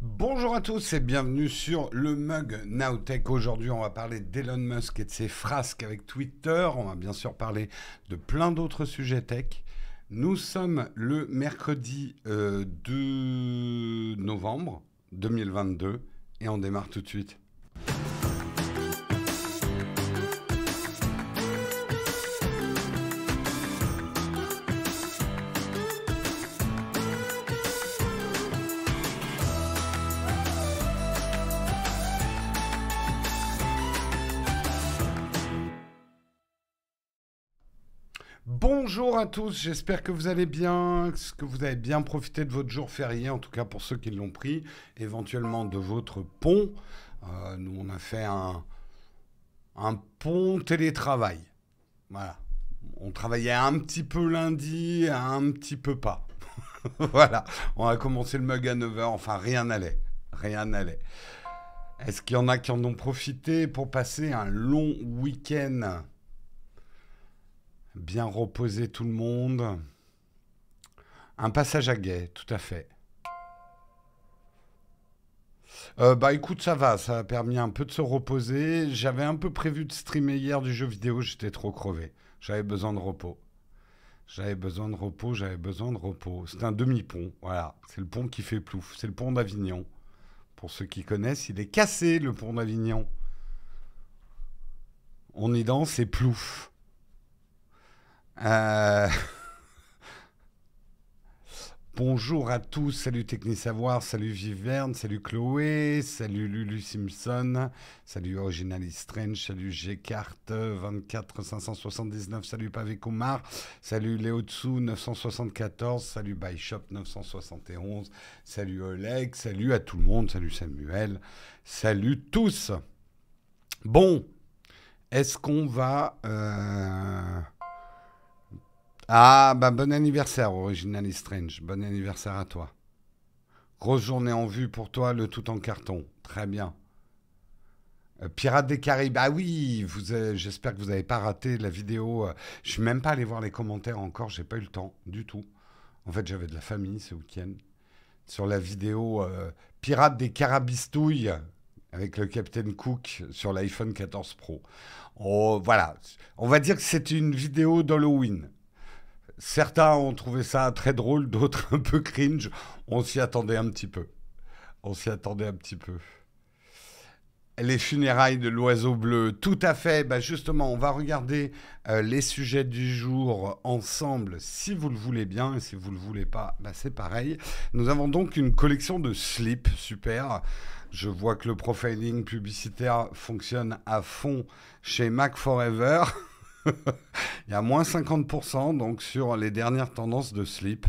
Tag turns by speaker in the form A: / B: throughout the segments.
A: Bonjour à tous et bienvenue sur le Mug Nowtech. Aujourd'hui, on va parler d'Elon Musk et de ses frasques avec Twitter. On va bien sûr parler de plein d'autres sujets tech. Nous sommes le mercredi 2 novembre 2022 et on démarre tout de suite. Bonjour à tous, j'espère que vous allez bien, que vous avez bien profité de votre jour férié, en tout cas pour ceux qui l'ont pris, éventuellement de votre pont. Nous, on a fait un pont télétravail. Voilà. On travaillait un petit peu lundi, un petit peu pas. Voilà. On a commencé le mug à 9 h, enfin rien n'allait. Rien n'allait. Est-ce qu'il y en a qui en ont profité pour passer un long week-end? Bien reposer tout le monde. Un passage à guet, tout à fait. Bah écoute, ça a permis un peu de se reposer. J'avais un peu prévu de streamer hier du jeu vidéo, j'étais trop crevé. J'avais besoin de repos. J'avais besoin de repos, j'avais besoin de repos. C'est un demi-pont, voilà. C'est le pont qui fait plouf. C'est le pont d'Avignon. Pour ceux qui connaissent, il est cassé, le pont d'Avignon. On y danse et plouf. Euh, Bonjour à tous, salut Technisavoir, salut Viverne, salut Chloé, salut Lulu Simpson, salut Originally Strange, salut Gcart 24 579, salut Pavé Kumar, salut Léotsu 974, salut Byshop 971, salut Oleg, salut à tout le monde, salut Samuel, salut tous. Bon, est-ce qu'on va... Ah, bah bon anniversaire, Originally Strange. Bon anniversaire à toi. Grosse journée en vue pour toi, le tout en carton. Très bien. Pirates des Caraïbes. Ah oui, j'espère que vous n'avez pas raté la vidéo. Je suis même pas allé voir les commentaires encore, j'ai pas eu le temps du tout. En fait, j'avais de la famille ce week-end. Sur la vidéo Pirates des Carabistouilles avec le Captain Cook sur l'iPhone 14 Pro. Oh, voilà. On va dire que c'est une vidéo d'Halloween. Certains ont trouvé ça très drôle, d'autres un peu cringe. On s'y attendait un petit peu. On s'y attendait un petit peu. Les funérailles de l'oiseau bleu, tout à fait. Bah justement, on va regarder les sujets du jour ensemble, si vous le voulez bien, et si vous le voulez pas, bah c'est pareil. Nous avons donc une collection de slips, super. Je vois que le profiling publicitaire fonctionne à fond chez Mac Forever. Il y a moins 50% donc sur les dernières tendances de slip.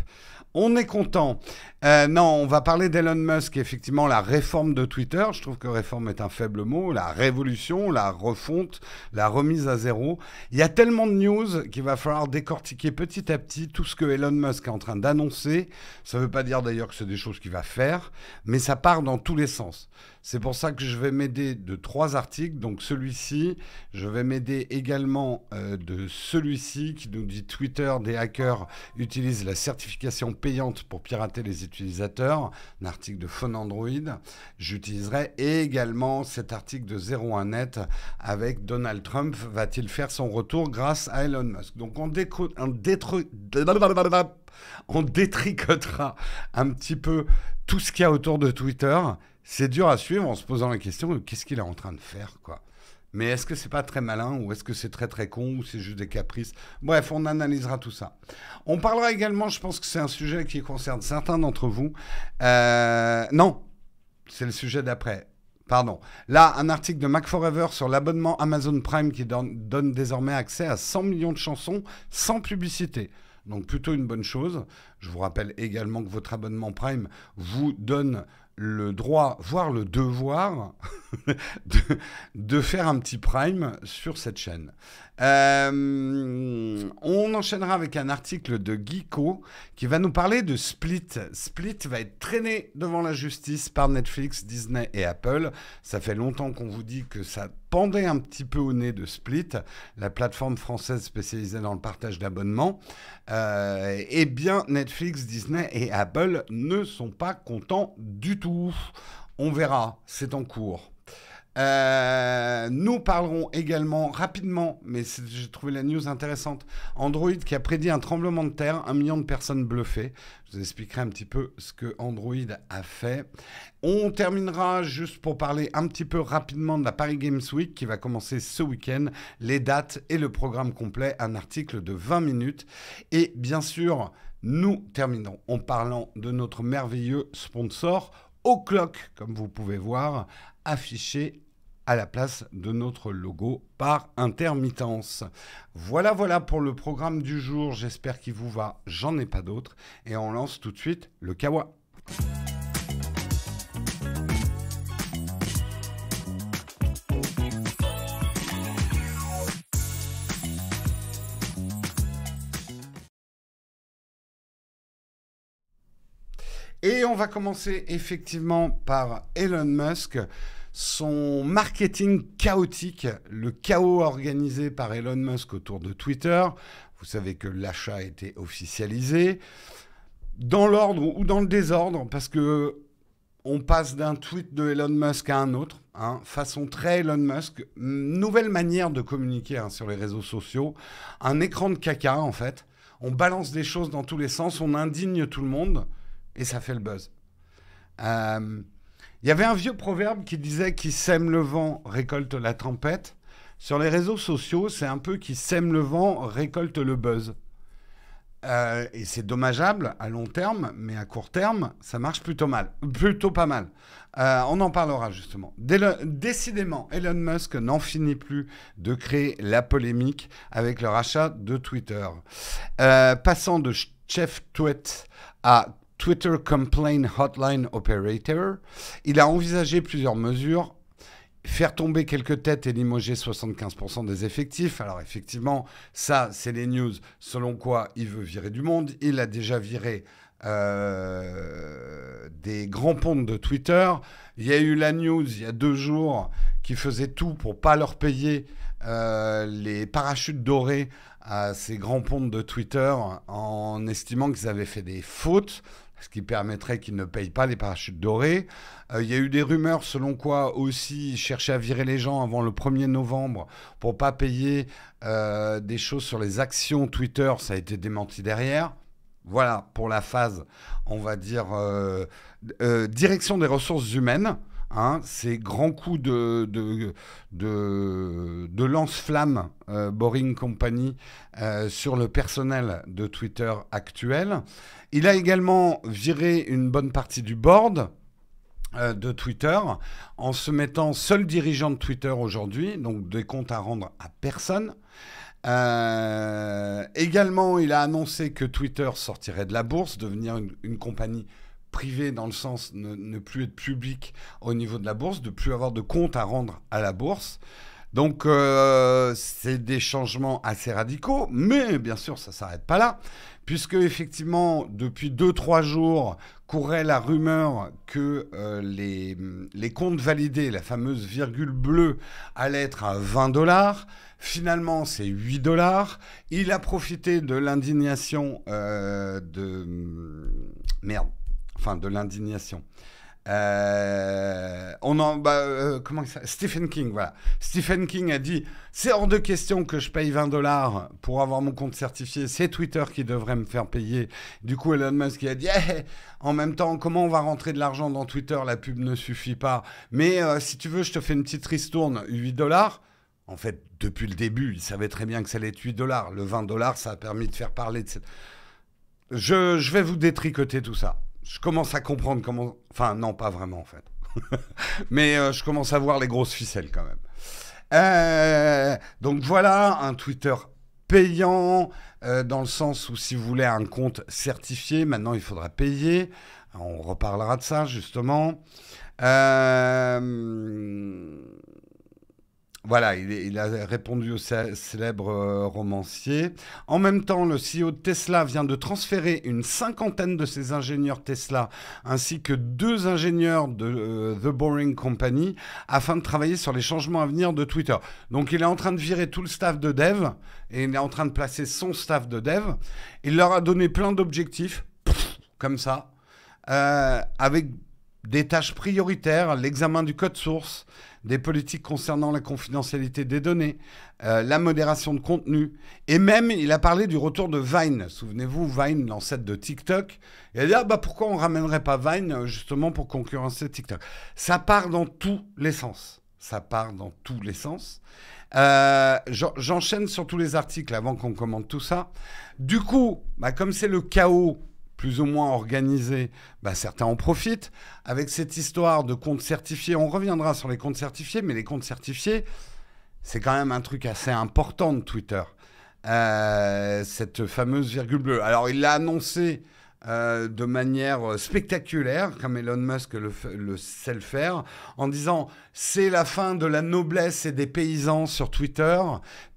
A: On est content. Non, on va parler d'Elon Musk, effectivement, la réforme de Twitter. Je trouve que réforme est un faible mot. La révolution, la refonte, la remise à zéro. Il y a tellement de news qu'il va falloir décortiquer petit à petit tout ce que Elon Musk est en train d'annoncer. Ça ne veut pas dire d'ailleurs que c'est des choses qu'il va faire, mais ça part dans tous les sens. C'est pour ça que je vais m'aider de 3 articles. Donc celui-ci, je vais m'aider également de celui-ci qui nous dit Twitter, des hackers utilisent la certification payante pour pirater les utilisateurs. Un article de Phone Android. J'utiliserai également cet article de 01net avec Donald Trump. Va-t-il faire son retour grâce à Elon Musk? Donc on détricotera un petit peu tout ce qu'il y a autour de Twitter. C'est dur à suivre en se posant la question qu'est-ce qu'il est en train de faire, quoi. Mais est-ce que c'est pas très malin ou est-ce que c'est très très con ou c'est juste des caprices? Bref, on analysera tout ça. On parlera également, je pense que c'est un sujet qui concerne certains d'entre vous. Non, c'est le sujet d'après. Pardon. Là, un article de Mac Forever sur l'abonnement Amazon Prime qui donne désormais accès à 100 millions de chansons sans publicité. Donc plutôt une bonne chose. Je vous rappelle également que votre abonnement Prime vous donne le droit, voire le devoir, de, de faire un petit prime sur cette chaîne. On enchaînera avec un article de Geeko qui va nous parler de Split. Split va être traîné devant la justice par Netflix, Disney et Apple. Ça fait longtemps qu'on vous dit que ça pendait un petit peu au nez de Split, la plateforme française spécialisée dans le partage d'abonnements. Eh bien, Netflix, Disney et Apple ne sont pas contents du tout. On verra, c'est en cours. Nous parlerons également rapidement, mais j'ai trouvé la news intéressante. Android qui a prédit un tremblement de terre, 1 million de personnes bluffées. Je vous expliquerai un petit peu ce que Android a fait. On terminera juste pour parler un petit peu rapidement de la Paris Games Week qui va commencer ce week-end, les dates et le programme complet, un article de 20 minutes. Et bien sûr, nous terminerons en parlant de notre merveilleux sponsor, O'Clock, comme vous pouvez voir, affiché à la place de notre logo par intermittence. Voilà pour le programme du jour. J'espère qu'il vous va. J'en ai pas d'autres. Et on lance tout de suite le Kawa. Et on va commencer effectivement par Elon Musk. Son marketing chaotique, le chaos organisé par Elon Musk autour de Twitter. Vous savez que l'achat a été officialisé. Dans l'ordre ou dans le désordre, parce que on passe d'un tweet de Elon Musk à un autre, façon très Elon Musk, nouvelle manière de communiquer sur les réseaux sociaux, un écran de caca en fait. On balance des choses dans tous les sens, on indigne tout le monde et ça fait le buzz. Il y avait un vieux proverbe qui disait « Qui sème le vent récolte la tempête ». Sur les réseaux sociaux, c'est un peu « Qui sème le vent récolte le buzz ». Et c'est dommageable à long terme, mais à court terme, ça marche plutôt pas mal. On en parlera justement. Décidément, Elon Musk n'en finit plus de créer la polémique avec le rachat de Twitter. Passant de chef tweet à Twitter Complaint Hotline Operator, il a envisagé plusieurs mesures. Faire tomber quelques têtes et limoger 75% des effectifs. Alors effectivement, ça, c'est les news selon quoi il veut virer du monde. Il a déjà viré des grands pontes de Twitter. Il y a eu la news il y a 2 jours qui faisait tout pour pas leur payer les parachutes dorés à ces grands pontes de Twitter en estimant qu'ils avaient fait des fautes, ce qui permettrait qu'ils ne payent pas les parachutes dorés. Il y a eu des rumeurs selon quoi aussi ils cherchaient à virer les gens avant le 1er novembre pour pas payer des choses sur les actions Twitter. Ça a été démenti derrière. Voilà pour la phase, on va dire, direction des ressources humaines. Ces grands coups de lance-flammes Boring Company sur le personnel de Twitter actuel. Il a également viré une bonne partie du board de Twitter en se mettant seul dirigeant de Twitter aujourd'hui, donc des comptes à rendre à personne. Également, il a annoncé que Twitter sortirait de la bourse, devenir une compagnie privée dans le sens ne plus être public au niveau de la bourse, de plus avoir de compte à rendre à la bourse. Donc, c'est des changements assez radicaux, mais bien sûr, ça ne s'arrête pas là, puisque effectivement, depuis 2-3 jours, courait la rumeur que les comptes validés, la fameuse virgule bleue, allait être à $20. Finalement, c'est $8. Il a profité de l'indignation de l'indignation. Stephen King, voilà. Stephen King a dit « C'est hors de question que je paye $20 pour avoir mon compte certifié. C'est Twitter qui devrait me faire payer. » Du coup, Elon Musk a dit en même temps, comment on va rentrer de l'argent dans Twitter? La pub ne suffit pas. Mais si tu veux, je te fais une petite ristourne, $8. » En fait, depuis le début, il savait très bien que ça allait être $8. Le $20, ça a permis de faire parler de cette... Je vais vous détricoter tout ça. Je commence à comprendre comment... Enfin, non, pas vraiment, en fait. Mais je commence à voir les grosses ficelles, quand même. Donc voilà, un Twitter payant, dans le sens où si vous voulez un compte certifié, maintenant, il faudra payer. On reparlera de ça, justement. Euh, Voilà, il a répondu au célèbre romancier. En même temps, le CEO de Tesla vient de transférer une cinquantaine de ses ingénieurs Tesla ainsi que 2 ingénieurs de The Boring Company afin de travailler sur les changements à venir de Twitter. Donc il est en train de virer tout le staff de dev et il est en train de placer son staff de dev. Il leur a donné plein d'objectifs, comme ça, avec des tâches prioritaires, l'examen du code source, des politiques concernant la confidentialité des données, la modération de contenu, et même il a parlé du retour de Vine. Souvenez-vous, Vine, l'ancêtre de TikTok. Il a dit pourquoi on ne ramènerait pas Vine justement pour concurrencer TikTok. Ça part dans tous les sens. Ça part dans tous les sens. J'enchaîne sur tous les articles avant qu'on commente tout ça. Du coup, comme c'est le chaos plus ou moins organisé, certains en profitent. Avec cette histoire de comptes certifiés, on reviendra sur les comptes certifiés, mais les comptes certifiés, c'est quand même un truc assez important de Twitter. Cette fameuse virgule bleue. Alors, il l'a annoncé de manière spectaculaire, comme Elon Musk le sait le faire, en disant c'est la fin de la noblesse et des paysans sur Twitter,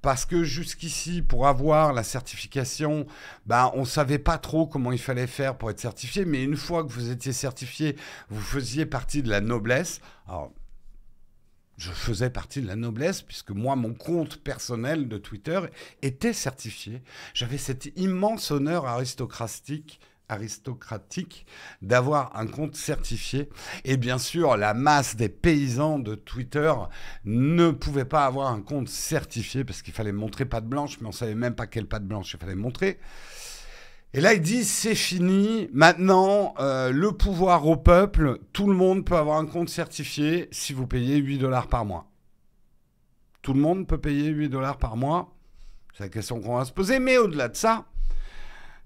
A: parce que jusqu'ici, pour avoir la certification, on ne savait pas trop comment il fallait faire pour être certifié, mais une fois que vous étiez certifié, vous faisiez partie de la noblesse. Alors, je faisais partie de la noblesse, puisque moi, mon compte personnel de Twitter était certifié. J'avais cet immense honneur aristocratique d'avoir un compte certifié. Et bien sûr, la masse des paysans de Twitter ne pouvait pas avoir un compte certifié parce qu'il fallait montrer patte blanche, mais on ne savait même pas quelle patte blanche il fallait montrer. Et là, il dit, c'est fini. Maintenant, le pouvoir au peuple, tout le monde peut avoir un compte certifié si vous payez 8 $ par mois. Tout le monde peut payer 8 $ par mois. C'est la question qu'on va se poser. Mais au-delà de ça,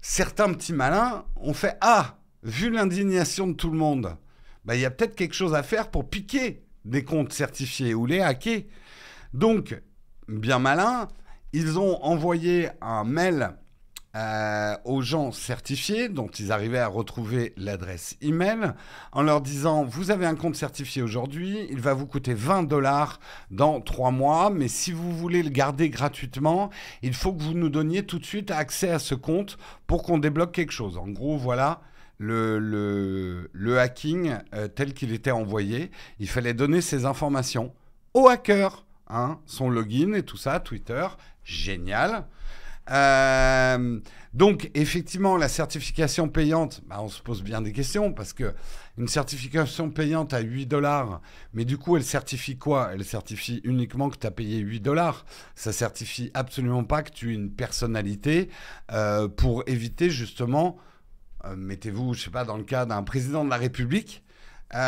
A: certains petits malins ont fait « Ah, vu l'indignation de tout le monde, il y a peut-être quelque chose à faire pour piquer des comptes certifiés ou les hacker. » Donc, bien malins, ils ont envoyé un mail aux gens certifiés, dont ils arrivaient à retrouver l'adresse email, en leur disant « Vous avez un compte certifié aujourd'hui, il va vous coûter 20 $ dans 3 mois, mais si vous voulez le garder gratuitement, il faut que vous nous donniez tout de suite accès à ce compte pour qu'on débloque quelque chose. » En gros, voilà le hacking tel qu'il était envoyé. Il fallait donner ces informations au hacker, son login et tout ça, Twitter, génial. Donc, effectivement, la certification payante, on se pose bien des questions parce que une certification payante à 8 $, mais du coup, elle certifie quoi? Elle certifie uniquement que tu as payé 8 $. Ça certifie absolument pas que tu es une personnalité pour éviter justement, mettez-vous, je sais pas, dans le cas d'un président de la République, puis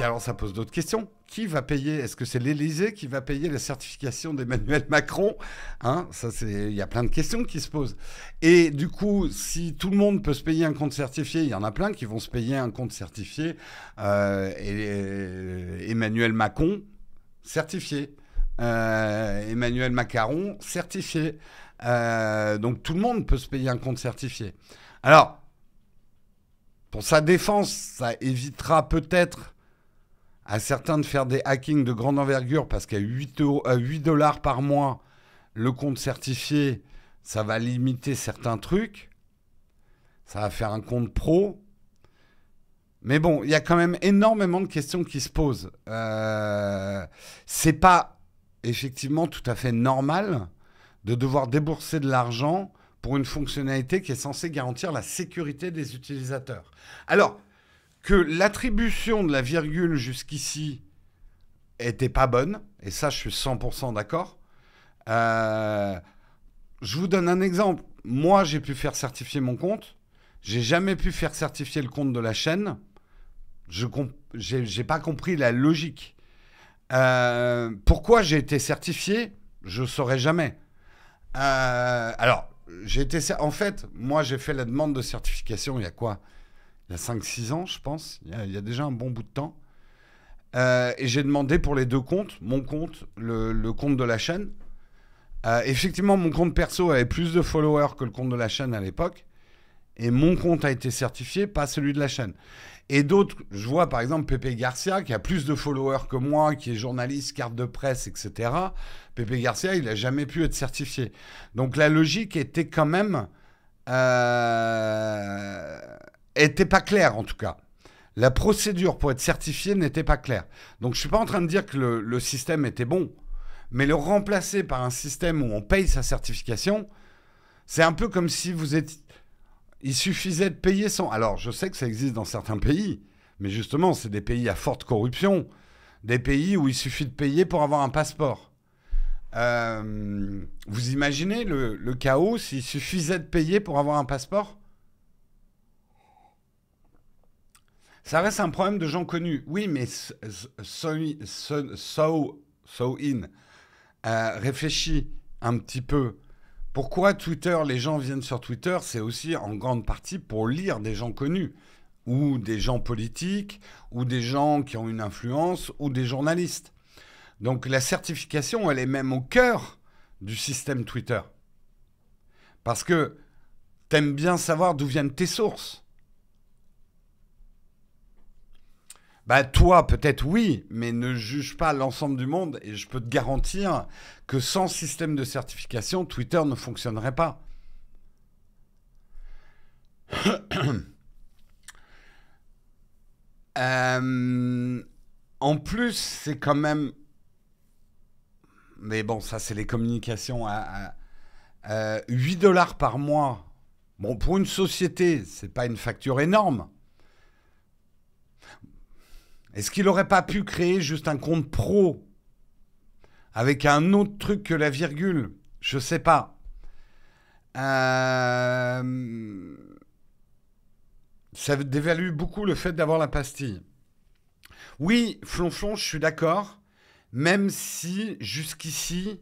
A: alors ça pose d'autres questions. Qui va payer? Est-ce que c'est l'Élysée qui va payer la certification d'Emmanuel Macron? Il y a plein de questions qui se posent. Et du coup, si tout le monde peut se payer un compte certifié, il y en a plein qui vont se payer un compte certifié. Emmanuel Macron, certifié. Emmanuel Macaron, certifié. Donc tout le monde peut se payer un compte certifié. Alors, pour sa défense, ça évitera peut-être à certains de faire des hackings de grande envergure parce qu'à 8 $ par mois, le compte certifié, ça va limiter certains trucs. Ça va faire un compte pro. Mais bon, il y a quand même énormément de questions qui se posent. C'est pas effectivement tout à fait normal de devoir débourser de l'argent pour une fonctionnalité qui est censée garantir la sécurité des utilisateurs. Alors, que l'attribution de la virgule jusqu'ici était pas bonne, et ça je suis 100% d'accord. Je vous donne un exemple. Moi j'ai pu faire certifier mon compte, j'ai jamais pu faire certifier le compte de la chaîne. J'ai pas compris la logique. Pourquoi j'ai été certifié? Je saurais jamais. Alors, en fait, moi j'ai fait la demande de certification il y a quoi? Il y a 5-6 ans, je pense. Il y a déjà un bon bout de temps. Et j'ai demandé pour les deux comptes, mon compte, le compte de la chaîne. Effectivement, mon compte perso avait plus de followers que le compte de la chaîne à l'époque. et mon compte a été certifié, pas celui de la chaîne. Et d'autres, je vois par exemple Pépé Garcia, qui a plus de followers que moi, qui est journaliste, carte de presse, etc. Pépé Garcia, il n'a jamais pu être certifié. Donc la logique était quand même... était pas claire en tout cas. La procédure pour être certifié n'était pas claire. Donc je ne suis pas en train de dire que le système était bon, mais le remplacer par un système où on paye sa certification, c'est un peu comme si vous êtes... Il suffisait de payer son... Alors, je sais que ça existe dans certains pays, mais justement, c'est des pays à forte corruption, des pays où il suffit de payer pour avoir un passeport. Vous imaginez le chaos s'il suffisait de payer pour avoir un passeport? Ça reste un problème de gens connus. Oui, mais réfléchis un petit peu. Pourquoi Twitter, les gens viennent sur Twitter, c'est aussi en grande partie pour lire des gens connus, ou des gens politiques, ou des gens qui ont une influence, ou des journalistes. Donc la certification, elle est même au cœur du système Twitter. Parce que t'aimes bien savoir d'où viennent tes sources. Bah toi, peut-être oui, mais ne juge pas l'ensemble du monde et je peux te garantir que sans système de certification, Twitter ne fonctionnerait pas. En plus, c'est quand même... Mais bon, ça c'est les communications à 8 dollars par mois. Bon, pour une société, c'est pas une facture énorme. Est-ce qu'il n'aurait pas pu créer juste un compte pro avec un autre truc que la virgule? Je sais pas. Ça dévalue beaucoup le fait d'avoir la pastille. Oui, Flonflon, je suis d'accord. Même si, jusqu'ici,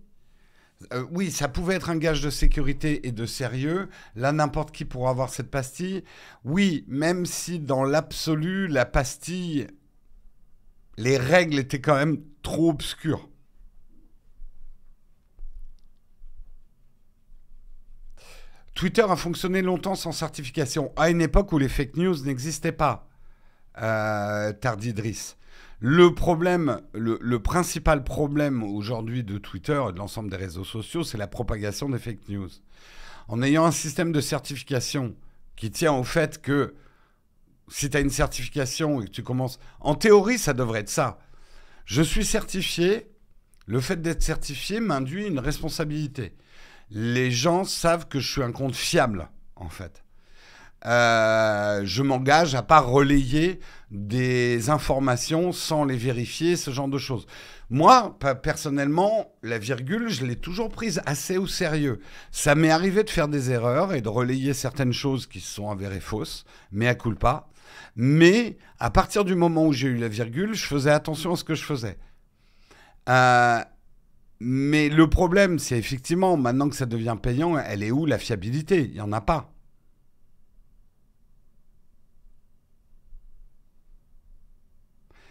A: oui, ça pouvait être un gage de sécurité et de sérieux. Là, n'importe qui pourra avoir cette pastille. Oui, même si dans l'absolu, la pastille... Les règles étaient quand même trop obscures. Twitter a fonctionné longtemps sans certification, à une époque où les fake news n'existaient pas, Tardy Idriss. Le problème, le principal problème aujourd'hui de Twitter et de l'ensemble des réseaux sociaux, c'est la propagation des fake news. En ayant un système de certification qui tient au fait que si tu as une certification et que tu commences... En théorie, ça devrait être ça. Je suis certifié. Le fait d'être certifié m'induit une responsabilité. Les gens savent que je suis un compte fiable, en fait. Je m'engage à pas relayer des informations sans les vérifier, ce genre de choses. Moi, personnellement, la virgule, je l'ai toujours prise assez au sérieux. Ça m'est arrivé de faire des erreurs et de relayer certaines choses qui se sont avérées fausses, mais à culpa. Mais à partir du moment où j'ai eu la virgule, je faisais attention à ce que je faisais. Mais le problème, c'est effectivement, maintenant que ça devient payant, elle est où la fiabilité? Il n'y en a pas.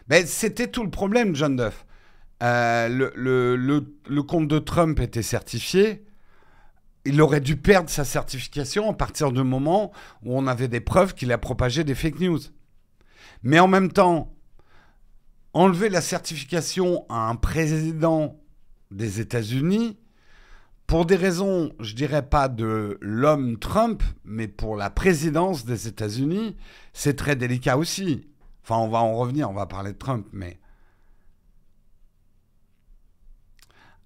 A: Mais c'était tout le problème, John Duff. Le compte de Trump était certifié. Il aurait dû perdre sa certification à partir du moment où on avait des preuves qu'il a propagé des fake news. Mais en même temps, enlever la certification à un président des États-Unis, pour des raisons, je dirais pas de l'homme Trump, mais pour la présidence des États-Unis, c'est très délicat aussi. Enfin, on va en revenir, on va parler de Trump, mais...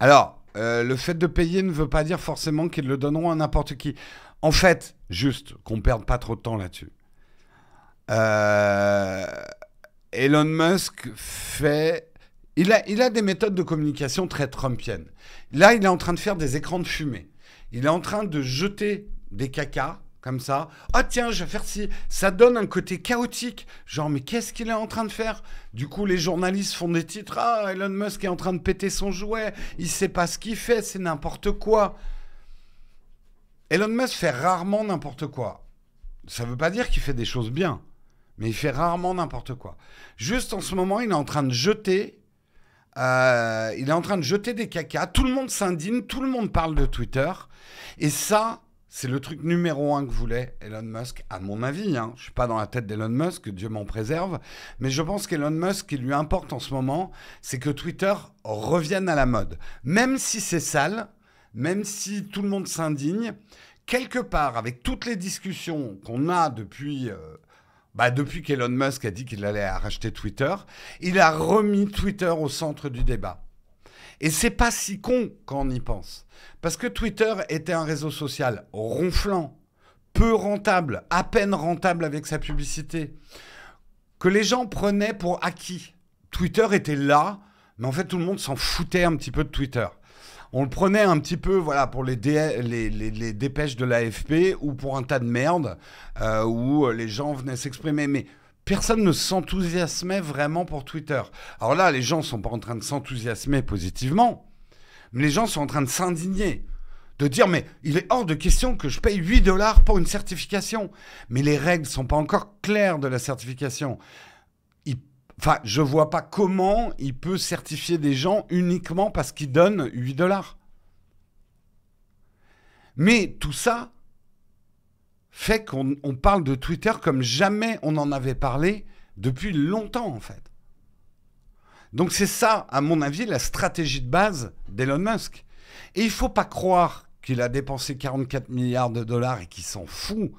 A: Alors, le fait de payer ne veut pas dire forcément qu'ils le donneront à n'importe qui. En fait, juste qu'on ne perde pas trop de temps là-dessus. Elon Musk fait... Il a des méthodes de communication très trumpiennes. Là, il est en train de faire des écrans de fumée. Il est en train de jeter des cacas, comme ça. Ah tiens, je vais faire ci. Ça donne un côté chaotique. Genre, mais qu'est-ce qu'il est en train de faire? Du coup, les journalistes font des titres. Ah, Elon Musk est en train de péter son jouet. Il sait pas ce qu'il fait, c'est n'importe quoi. Elon Musk fait rarement n'importe quoi. Ça veut pas dire qu'il fait des choses bien. Mais il fait rarement n'importe quoi. Juste en ce moment, il est en train de jeter... il est en train de jeter des cacas. Tout le monde s'indigne, tout le monde parle de Twitter. Et ça, C'est le truc numéro un que voulait Elon Musk, à mon avis. Hein. Je ne suis pas dans la tête d'Elon Musk, Dieu m'en préserve. Mais je pense qu'Elon Musk, ce qui lui importe en ce moment, c'est que Twitter revienne à la mode. Même si c'est sale, même si tout le monde s'indigne, quelque part, avec toutes les discussions qu'on a depuis qu'Elon Musk a dit qu'il allait racheter Twitter, il a remis Twitter au centre du débat. Et c'est pas si con quand on y pense. Parce que Twitter était un réseau social ronflant, peu rentable, à peine rentable avec sa publicité, que les gens prenaient pour acquis. Twitter était là, mais en fait tout le monde s'en foutait un petit peu de Twitter. On le prenait un petit peu pour les dépêches de l'AFP ou pour un tas de merde où les gens venaient s'exprimer. Mais personne ne s'enthousiasmait vraiment pour Twitter. Alors là, les gens ne sont pas en train de s'enthousiasmer positivement, mais les gens sont en train de s'indigner. De dire, mais il est hors de question que je paye 8 $ pour une certification. Mais les règles ne sont pas encore claires de la certification. Je ne vois pas comment il peut certifier des gens uniquement parce qu'ils donnent 8 $. Mais tout ça fait qu'on parle de Twitter comme jamais on en avait parlé depuis longtemps, en fait. Donc c'est ça, à mon avis, la stratégie de base d'Elon Musk. Et il ne faut pas croire qu'il a dépensé 44 milliards de dollars et qu'il s'en fout.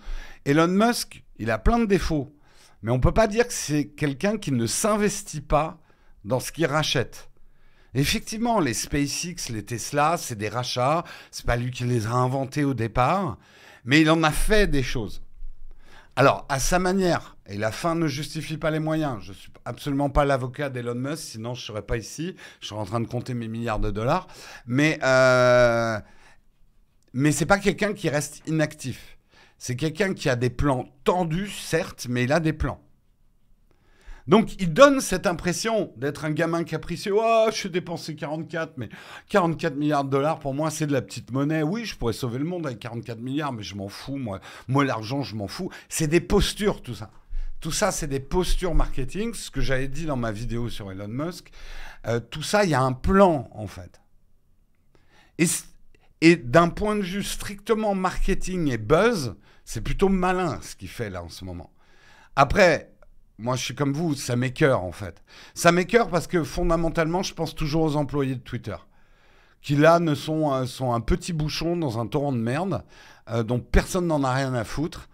A: Elon Musk, il a plein de défauts. Mais on ne peut pas dire que c'est quelqu'un qui ne s'investit pas dans ce qu'il rachète. Effectivement, les SpaceX, les Tesla, c'est des rachats. C'est pas lui qui les a inventés au départ. Mais il en a fait des choses. Alors, à sa manière, et la fin ne justifie pas les moyens. Je ne suis absolument pas l'avocat d'Elon Musk, sinon je ne serais pas ici. Je serais en train de compter mes milliards de dollars. Mais ce n'est pas quelqu'un qui reste inactif. C'est quelqu'un qui a des plans tendus, certes, mais il a des plans. Donc, il donne cette impression d'être un gamin capricieux. Oh, je suis dépensé 44, mais 44 milliards de dollars, pour moi, c'est de la petite monnaie. Oui, je pourrais sauver le monde avec 44 milliards, mais je m'en fous, moi. Moi, l'argent, je m'en fous. C'est des postures, tout ça. Tout ça, c'est des postures marketing, ce que j'avais dit dans ma vidéo sur Elon Musk. Tout ça, il y a un plan, en fait. Et d'un point de vue strictement marketing et buzz, c'est plutôt malin ce qu'il fait là en ce moment. Après, moi je suis comme vous, ça m'écoeure en fait. Ça m'écoeure parce que fondamentalement, je pense toujours aux employés de Twitter, qui là sont un petit bouchon dans un torrent de merde, dont personne n'en a rien à foutre.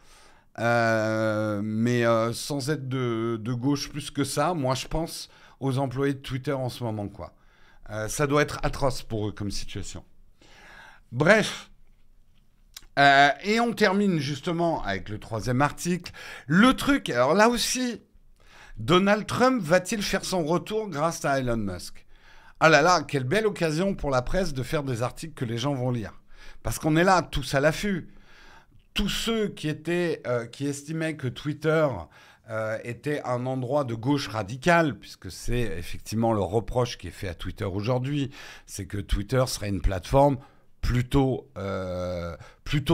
A: Mais sans être de gauche plus que ça, moi je pense aux employés de Twitter en ce moment, quoi. Ça doit être atroce pour eux comme situation. Bref, et on termine justement avec le 3e article. Le truc, alors là aussi, Donald Trump va-t-il faire son retour grâce à Elon Musk? Ah là là, quelle belle occasion pour la presse de faire des articles que les gens vont lire. Parce qu'on est là, tous à l'affût. Tous ceux qui estimaient que Twitter était un endroit de gauche radicale, puisque c'est effectivement le reproche qui est fait à Twitter aujourd'hui, c'est que Twitter serait une plateforme plutôt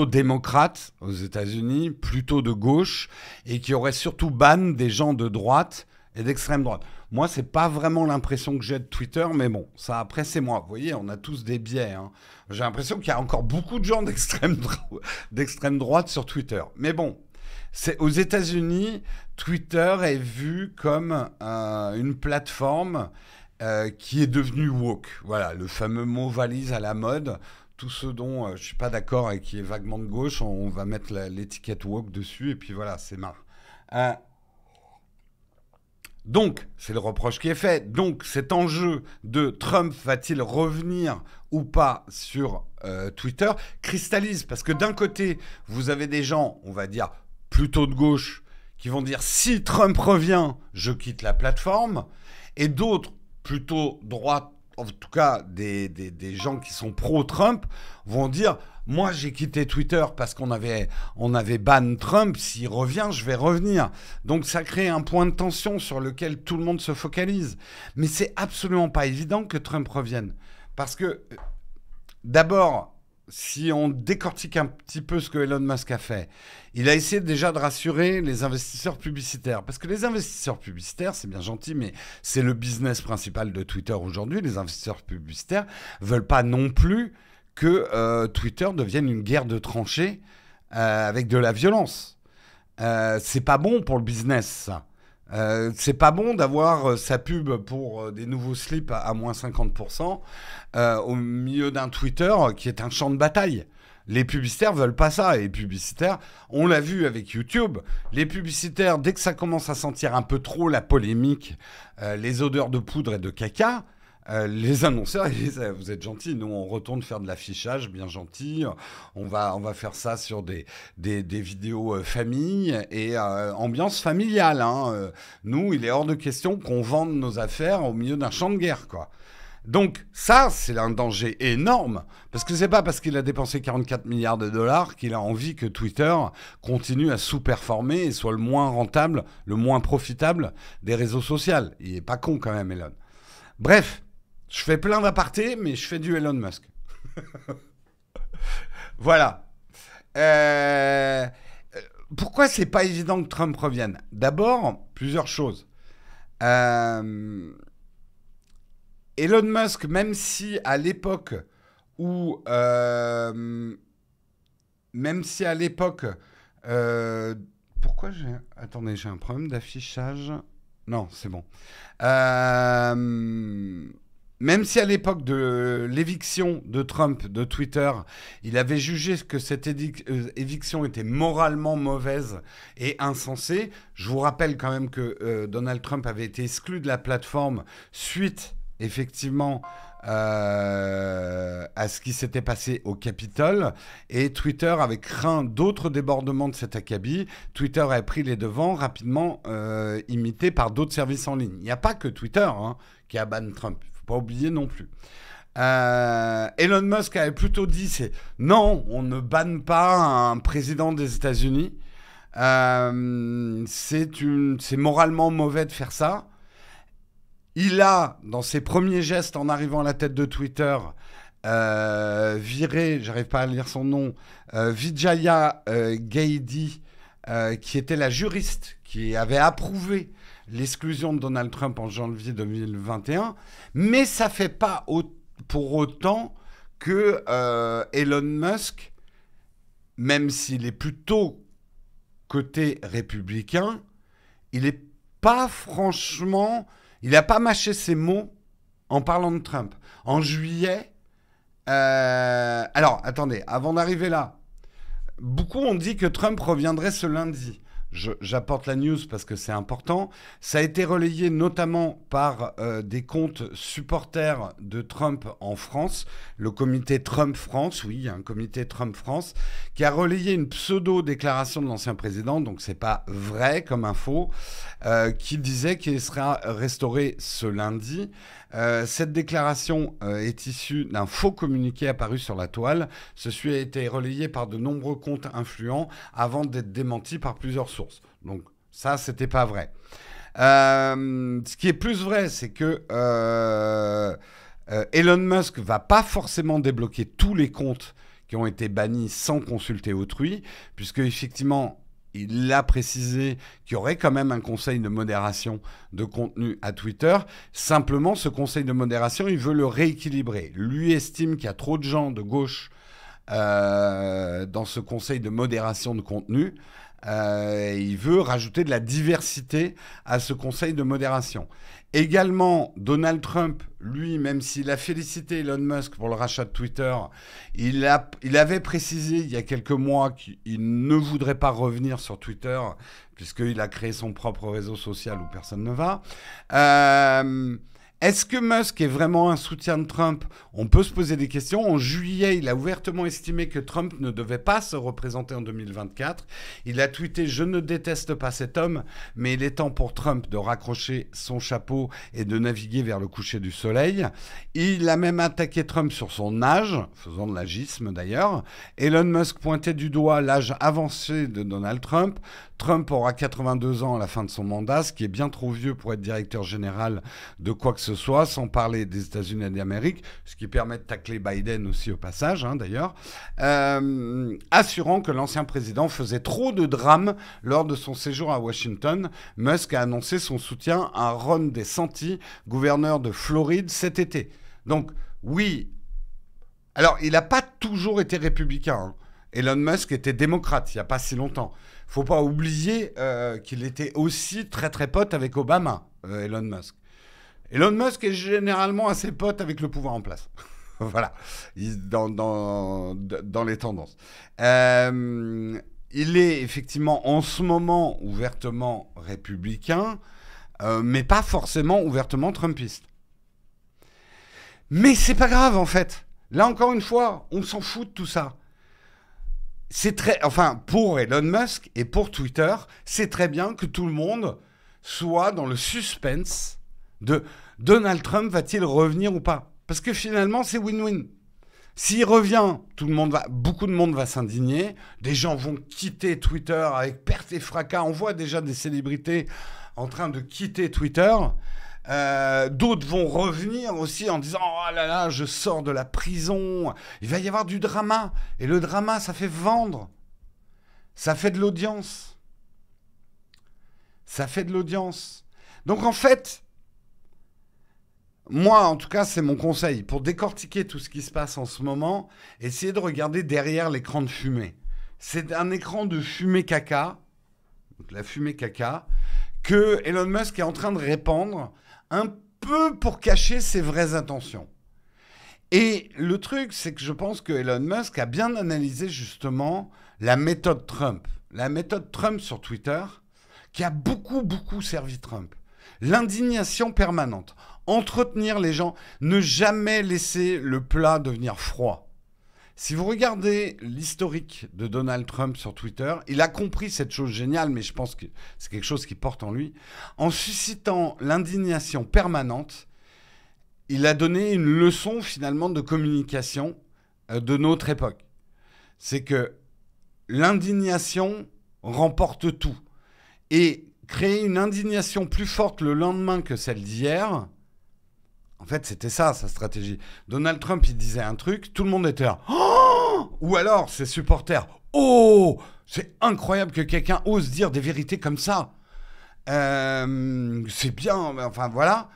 A: démocrate aux États-Unis, plutôt de gauche, et qui aurait surtout ban des gens de droite et d'extrême droite. Moi, c'est pas vraiment l'impression que j'ai de Twitter, mais bon, ça après c'est moi. Vous voyez, on a tous des biais. Hein. J'ai l'impression qu'il y a encore beaucoup de gens d'extrême droite sur Twitter. Mais bon, aux États-Unis, Twitter est vu comme une plateforme qui est devenue woke. Voilà, le fameux mot valise à la mode. Tout ce dont je ne suis pas d'accord et qui est vaguement de gauche, on va mettre l'étiquette woke dessus et puis voilà, c'est marre. Donc, c'est le reproche qui est fait. Donc, cet enjeu de Trump va-t-il revenir ou pas sur Twitter cristallise. Parce que d'un côté, vous avez des gens, on va dire, plutôt de gauche, qui vont dire « si Trump revient, je quitte la plateforme ». Et d'autres, plutôt droite, en tout cas des gens qui sont pro-Trump, vont dire « moi, j'ai quitté Twitter parce qu'on avait ban Trump. S'il revient, je vais revenir. » Donc, ça crée un point de tension sur lequel tout le monde se focalise. Mais c'est absolument pas évident que Trump revienne. Parce que, d'abord, si on décortique un petit peu ce que Elon Musk a fait, il a essayé déjà de rassurer les investisseurs publicitaires. Parce que les investisseurs publicitaires, c'est bien gentil, mais c'est le business principal de Twitter aujourd'hui. Les investisseurs publicitaires veulent pas non plus que Twitter devienne une guerre de tranchées avec de la violence. C'est pas bon pour le business, ça. C'est pas bon d'avoir sa pub pour des nouveaux slips à moins 50% au milieu d'un Twitter qui est un champ de bataille. Les publicitaires veulent pas ça. Et les publicitaires, on l'a vu avec YouTube, les publicitaires, dès que ça commence à sentir un peu trop la polémique, les odeurs de poudre et de caca, les annonceurs, ils disent, vous êtes gentils, nous on retourne faire de l'affichage, bien gentil, on va faire ça sur des vidéos famille et ambiance familiale. Hein. Nous, il est hors de question qu'on vende nos affaires au milieu d'un champ de guerre, quoi. Donc ça, c'est un danger énorme, parce que c'est pas parce qu'il a dépensé 44 milliards de dollars qu'il a envie que Twitter continue à sous-performer et soit le moins rentable, le moins profitable des réseaux sociaux. Il est pas con quand même, Elon. Bref. Je fais plein d'apartés, mais je fais du Elon Musk. Voilà. Pourquoi c'est pas évident que Trump revienne? D'abord, plusieurs choses. Elon Musk, même si à l'époque où... pourquoi j'ai... Attendez, j'ai un problème d'affichage. Non, c'est bon. Même si à l'époque de l'éviction de Trump de Twitter, il avait jugé que cette éviction était moralement mauvaise et insensée, je vous rappelle quand même que Donald Trump avait été exclu de la plateforme suite, effectivement, à ce qui s'était passé au Capitole, et Twitter avait craint d'autres débordements de cet acabit. Twitter a pris les devants rapidement, imité par d'autres services en ligne. Il n'y a pas que Twitter qui a ban Trump. Pas oublier non plus. Elon Musk avait plutôt dit non, on ne banne pas un président des États-Unis. C'est moralement mauvais de faire ça. Il a, dans ses premiers gestes en arrivant à la tête de Twitter, viré, j'arrive pas à lire son nom, Vijaya Gaidi, qui était la juriste qui avait approuvé l'exclusion de Donald Trump en janvier 2021, mais ça fait pas pour autant que Elon Musk, même s'il est plutôt côté républicain, il est pas franchement, il a pas mâché ses mots en parlant de Trump. En juillet, alors attendez, avant d'arriver là, beaucoup ont dit que Trump reviendrait ce lundi. J'apporte la news parce que c'est important. Ça a été relayé notamment par des comptes supporters de Trump en France, le comité Trump France, oui, il y a un comité Trump France, qui a relayé une pseudo-déclaration de l'ancien président, donc c'est pas vrai comme info, qui disait qu'il sera restauré ce lundi. Cette déclaration est issue d'un faux communiqué apparu sur la toile. Ceci a été relayé par de nombreux comptes influents avant d'être démenti par plusieurs sources. Donc ça, c'était pas vrai. Ce qui est plus vrai, c'est que Elon Musk va pas forcément débloquer tous les comptes qui ont été bannis sans consulter autrui, puisque effectivement, il a précisé qu'il y aurait quand même un conseil de modération de contenu à Twitter. Simplement, ce conseil de modération, il veut le rééquilibrer. Lui estime qu'il y a trop de gens de gauche dans ce conseil de modération de contenu. Il veut rajouter de la diversité à ce conseil de modération. Également, Donald Trump, lui, même s'il a félicité Elon Musk pour le rachat de Twitter, il avait précisé il y a quelques mois qu'il ne voudrait pas revenir sur Twitter puisqu'il a créé son propre réseau social où personne ne va. Est-ce que Musk est vraiment un soutien de Trump? On peut se poser des questions. En juillet, il a ouvertement estimé que Trump ne devait pas se représenter en 2024. Il a tweeté « Je ne déteste pas cet homme, mais il est temps pour Trump de raccrocher son chapeau et de naviguer vers le coucher du soleil. » Il a même attaqué Trump sur son âge, faisant de l'agisme d'ailleurs. Elon Musk pointait du doigt l'âge avancé de Donald Trump. Trump aura 82 ans à la fin de son mandat, ce qui est bien trop vieux pour être directeur général de quoi que ce soit, sans parler des États-Unis et d'Amérique, ce qui permet de tacler Biden aussi au passage, d'ailleurs, assurant que l'ancien président faisait trop de drames lors de son séjour à Washington. Musk a annoncé son soutien à Ron DeSantis, gouverneur de Floride, cet été. Donc, oui, Alors, il n'a pas toujours été républicain, hein. Elon Musk était démocrate il n'y a pas si longtemps. Faut pas oublier qu'il était aussi très très pote avec Obama, Elon Musk. Elon Musk est généralement assez pote avec le pouvoir en place. Voilà, dans les tendances. Il est effectivement en ce moment ouvertement républicain, mais pas forcément ouvertement trumpiste. Mais c'est pas grave en fait. Là encore une fois, on s'en fout de tout ça. C'est très, enfin, pour Elon Musk et pour Twitter, c'est très bien que tout le monde soit dans le suspense de Donald Trump va-t-il revenir ou pas. Parce que finalement, c'est win-win. S'il revient, beaucoup de monde va s'indigner. Des gens vont quitter Twitter avec perte et fracas. On voit déjà des célébrités en train de quitter Twitter. D'autres vont revenir aussi en disant oh là là, je sors de la prison. Il va y avoir du drama. Et le drama, ça fait vendre. Ça fait de l'audience. Ça fait de l'audience. Donc en fait, moi en tout cas, c'est mon conseil. Pour décortiquer tout ce qui se passe en ce moment, essayez de regarder derrière l'écran de fumée. C'est un écran de fumée caca, donc la fumée caca, que Elon Musk est en train de répandre un peu pour cacher ses vraies intentions. Et le truc, c'est que je pense que Elon Musk a bien analysé justement la méthode Trump. La méthode Trump sur Twitter, qui a beaucoup, beaucoup servi Trump. L'indignation permanente. Entretenir les gens. Ne jamais laisser le plat devenir froid. Si vous regardez l'historique de Donald Trump sur Twitter, il a compris cette chose géniale, mais je pense que c'est quelque chose qui porte en lui. En suscitant l'indignation permanente, il a donné une leçon finalement de communication de notre époque. C'est que l'indignation remporte tout. Et créer une indignation plus forte le lendemain que celle d'hier, en fait, c'était ça, sa stratégie. Donald Trump, il disait un truc, tout le monde était là. Oh, ou alors, ses supporters. Oh, c'est incroyable que quelqu'un ose dire des vérités comme ça. C'est bien, enfin voilà.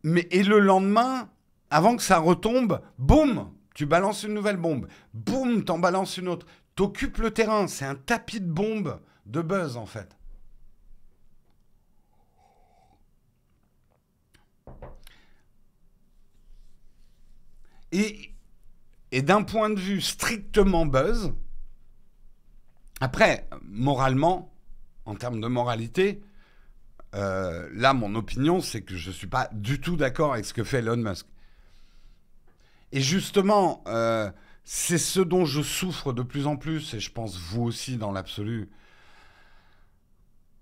A: Mais, et le lendemain, avant que ça retombe, boum, tu balances une nouvelle bombe. Boum, t'en balances une autre. T'occupes le terrain. C'est un tapis de bombes de buzz, en fait. Et d'un point de vue strictement buzz, après, moralement, en termes de moralité, là, mon opinion, c'est que je ne suis pas du tout d'accord avec ce que fait Elon Musk. Et justement, c'est ce dont je souffre de plus en plus, et je pense vous aussi dans l'absolu,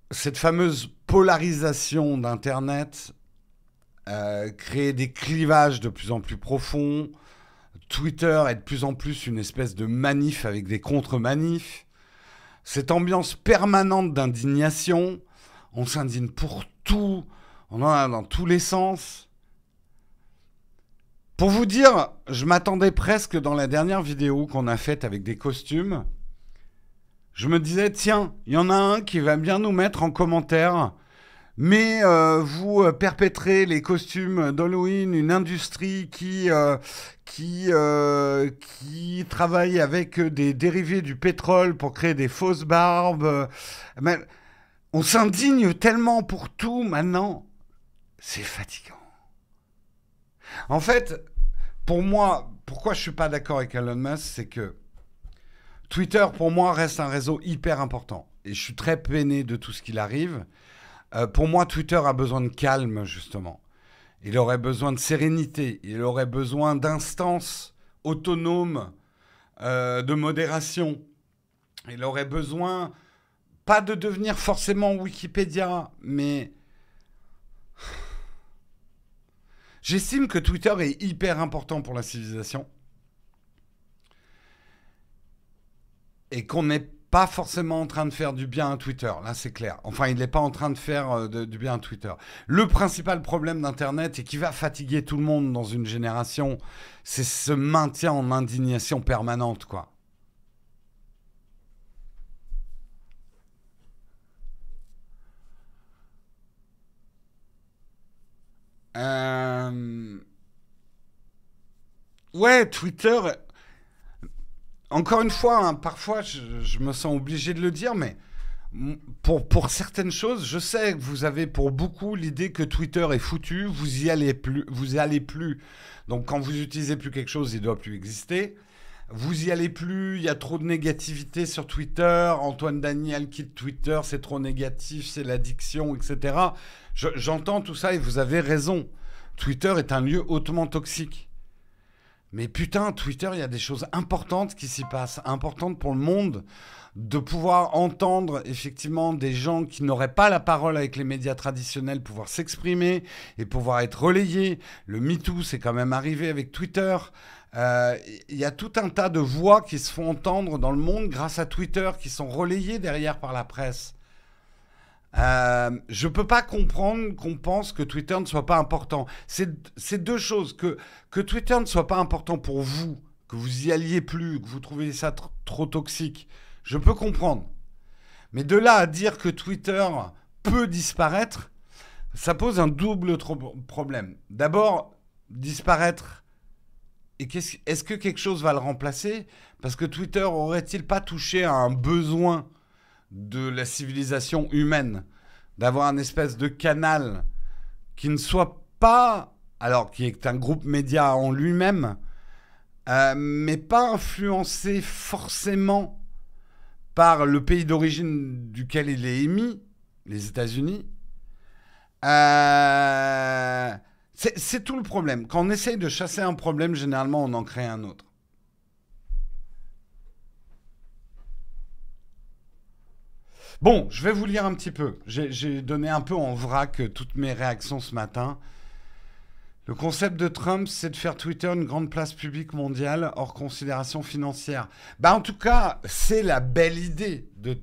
A: cette fameuse polarisation d'Internet, créer des clivages de plus en plus profonds. Twitter est de plus en plus une espèce de manif avec des contre-manifs. Cette ambiance permanente d'indignation. On s'indigne pour tout. On en a dans tous les sens. Pour vous dire, je m'attendais presque dans la dernière vidéo qu'on a faite avec des costumes. Je me disais, tiens, il y en a un qui va bien nous mettre en commentaire. Mais vous perpétrez les costumes d'Halloween, une industrie qui travaille avec des dérivés du pétrole pour créer des fausses barbes. Mais on s'indigne tellement pour tout maintenant. C'est fatigant. En fait, pour moi, pourquoi je ne suis pas d'accord avec Elon Musk, c'est que Twitter, pour moi, reste un réseau hyper important. Et je suis très peiné de tout ce qu'il arrive. Pour moi, Twitter a besoin de calme, justement. Il aurait besoin de sérénité. Il aurait besoin d'instances autonomes, de modération. Il aurait besoin, pas de devenir forcément Wikipédia, mais j'estime que Twitter est hyper important pour la civilisation. Et qu'on n'est pas forcément en train de faire du bien à Twitter, là c'est clair. Enfin, il n'est pas en train de faire du bien à Twitter. Le principal problème d'Internet et qui va fatiguer tout le monde dans une génération, c'est ce maintien en indignation permanente, quoi. Ouais, Twitter, encore une fois, hein, parfois je me sens obligé de le dire, mais pour certaines choses, je sais que vous avez pour beaucoup l'idée que Twitter est foutu, vous y allez plus, vous y allez plus. Donc quand vous utilisez plus quelque chose, il ne doit plus exister. Vous y allez plus, il y a trop de négativité sur Twitter. Antoine Daniel quitte Twitter, c'est trop négatif, c'est l'addiction, etc. J'entends tout ça et vous avez raison. Twitter est un lieu hautement toxique. Mais putain, Twitter, il y a des choses importantes qui s'y passent, importantes pour le monde, de pouvoir entendre effectivement des gens qui n'auraient pas la parole avec les médias traditionnels, pouvoir s'exprimer et pouvoir être relayés. Le MeToo, c'est quand même arrivé avec Twitter. Il y a tout un tas de voix qui se font entendre dans le monde grâce à Twitter, qui sont relayées derrière par la presse. Je peux pas comprendre qu'on pense que Twitter ne soit pas important. C'est deux choses. Que Twitter ne soit pas important pour vous, que vous y alliez plus, que vous trouvez ça trop toxique, je peux comprendre. Mais de là à dire que Twitter peut disparaître, ça pose un double problème. D'abord, disparaître. Et est-ce que quelque chose va le remplacer? Parce que Twitter aurait-il pas touché à un besoin de la civilisation humaine, d'avoir un espèce de canal qui ne soit pas, alors qui est un groupe média en lui-même, mais pas influencé forcément par le pays d'origine duquel il est émis, les États-Unis. C'est tout le problème. Quand on essaye de chasser un problème, généralement, on en crée un autre. Bon, je vais vous lire un petit peu. J'ai donné un peu en vrac toutes mes réactions ce matin. Le concept de Trump, c'est de faire Twitter une grande place publique mondiale hors considération financière. Bah, en tout cas, c'est la belle idée de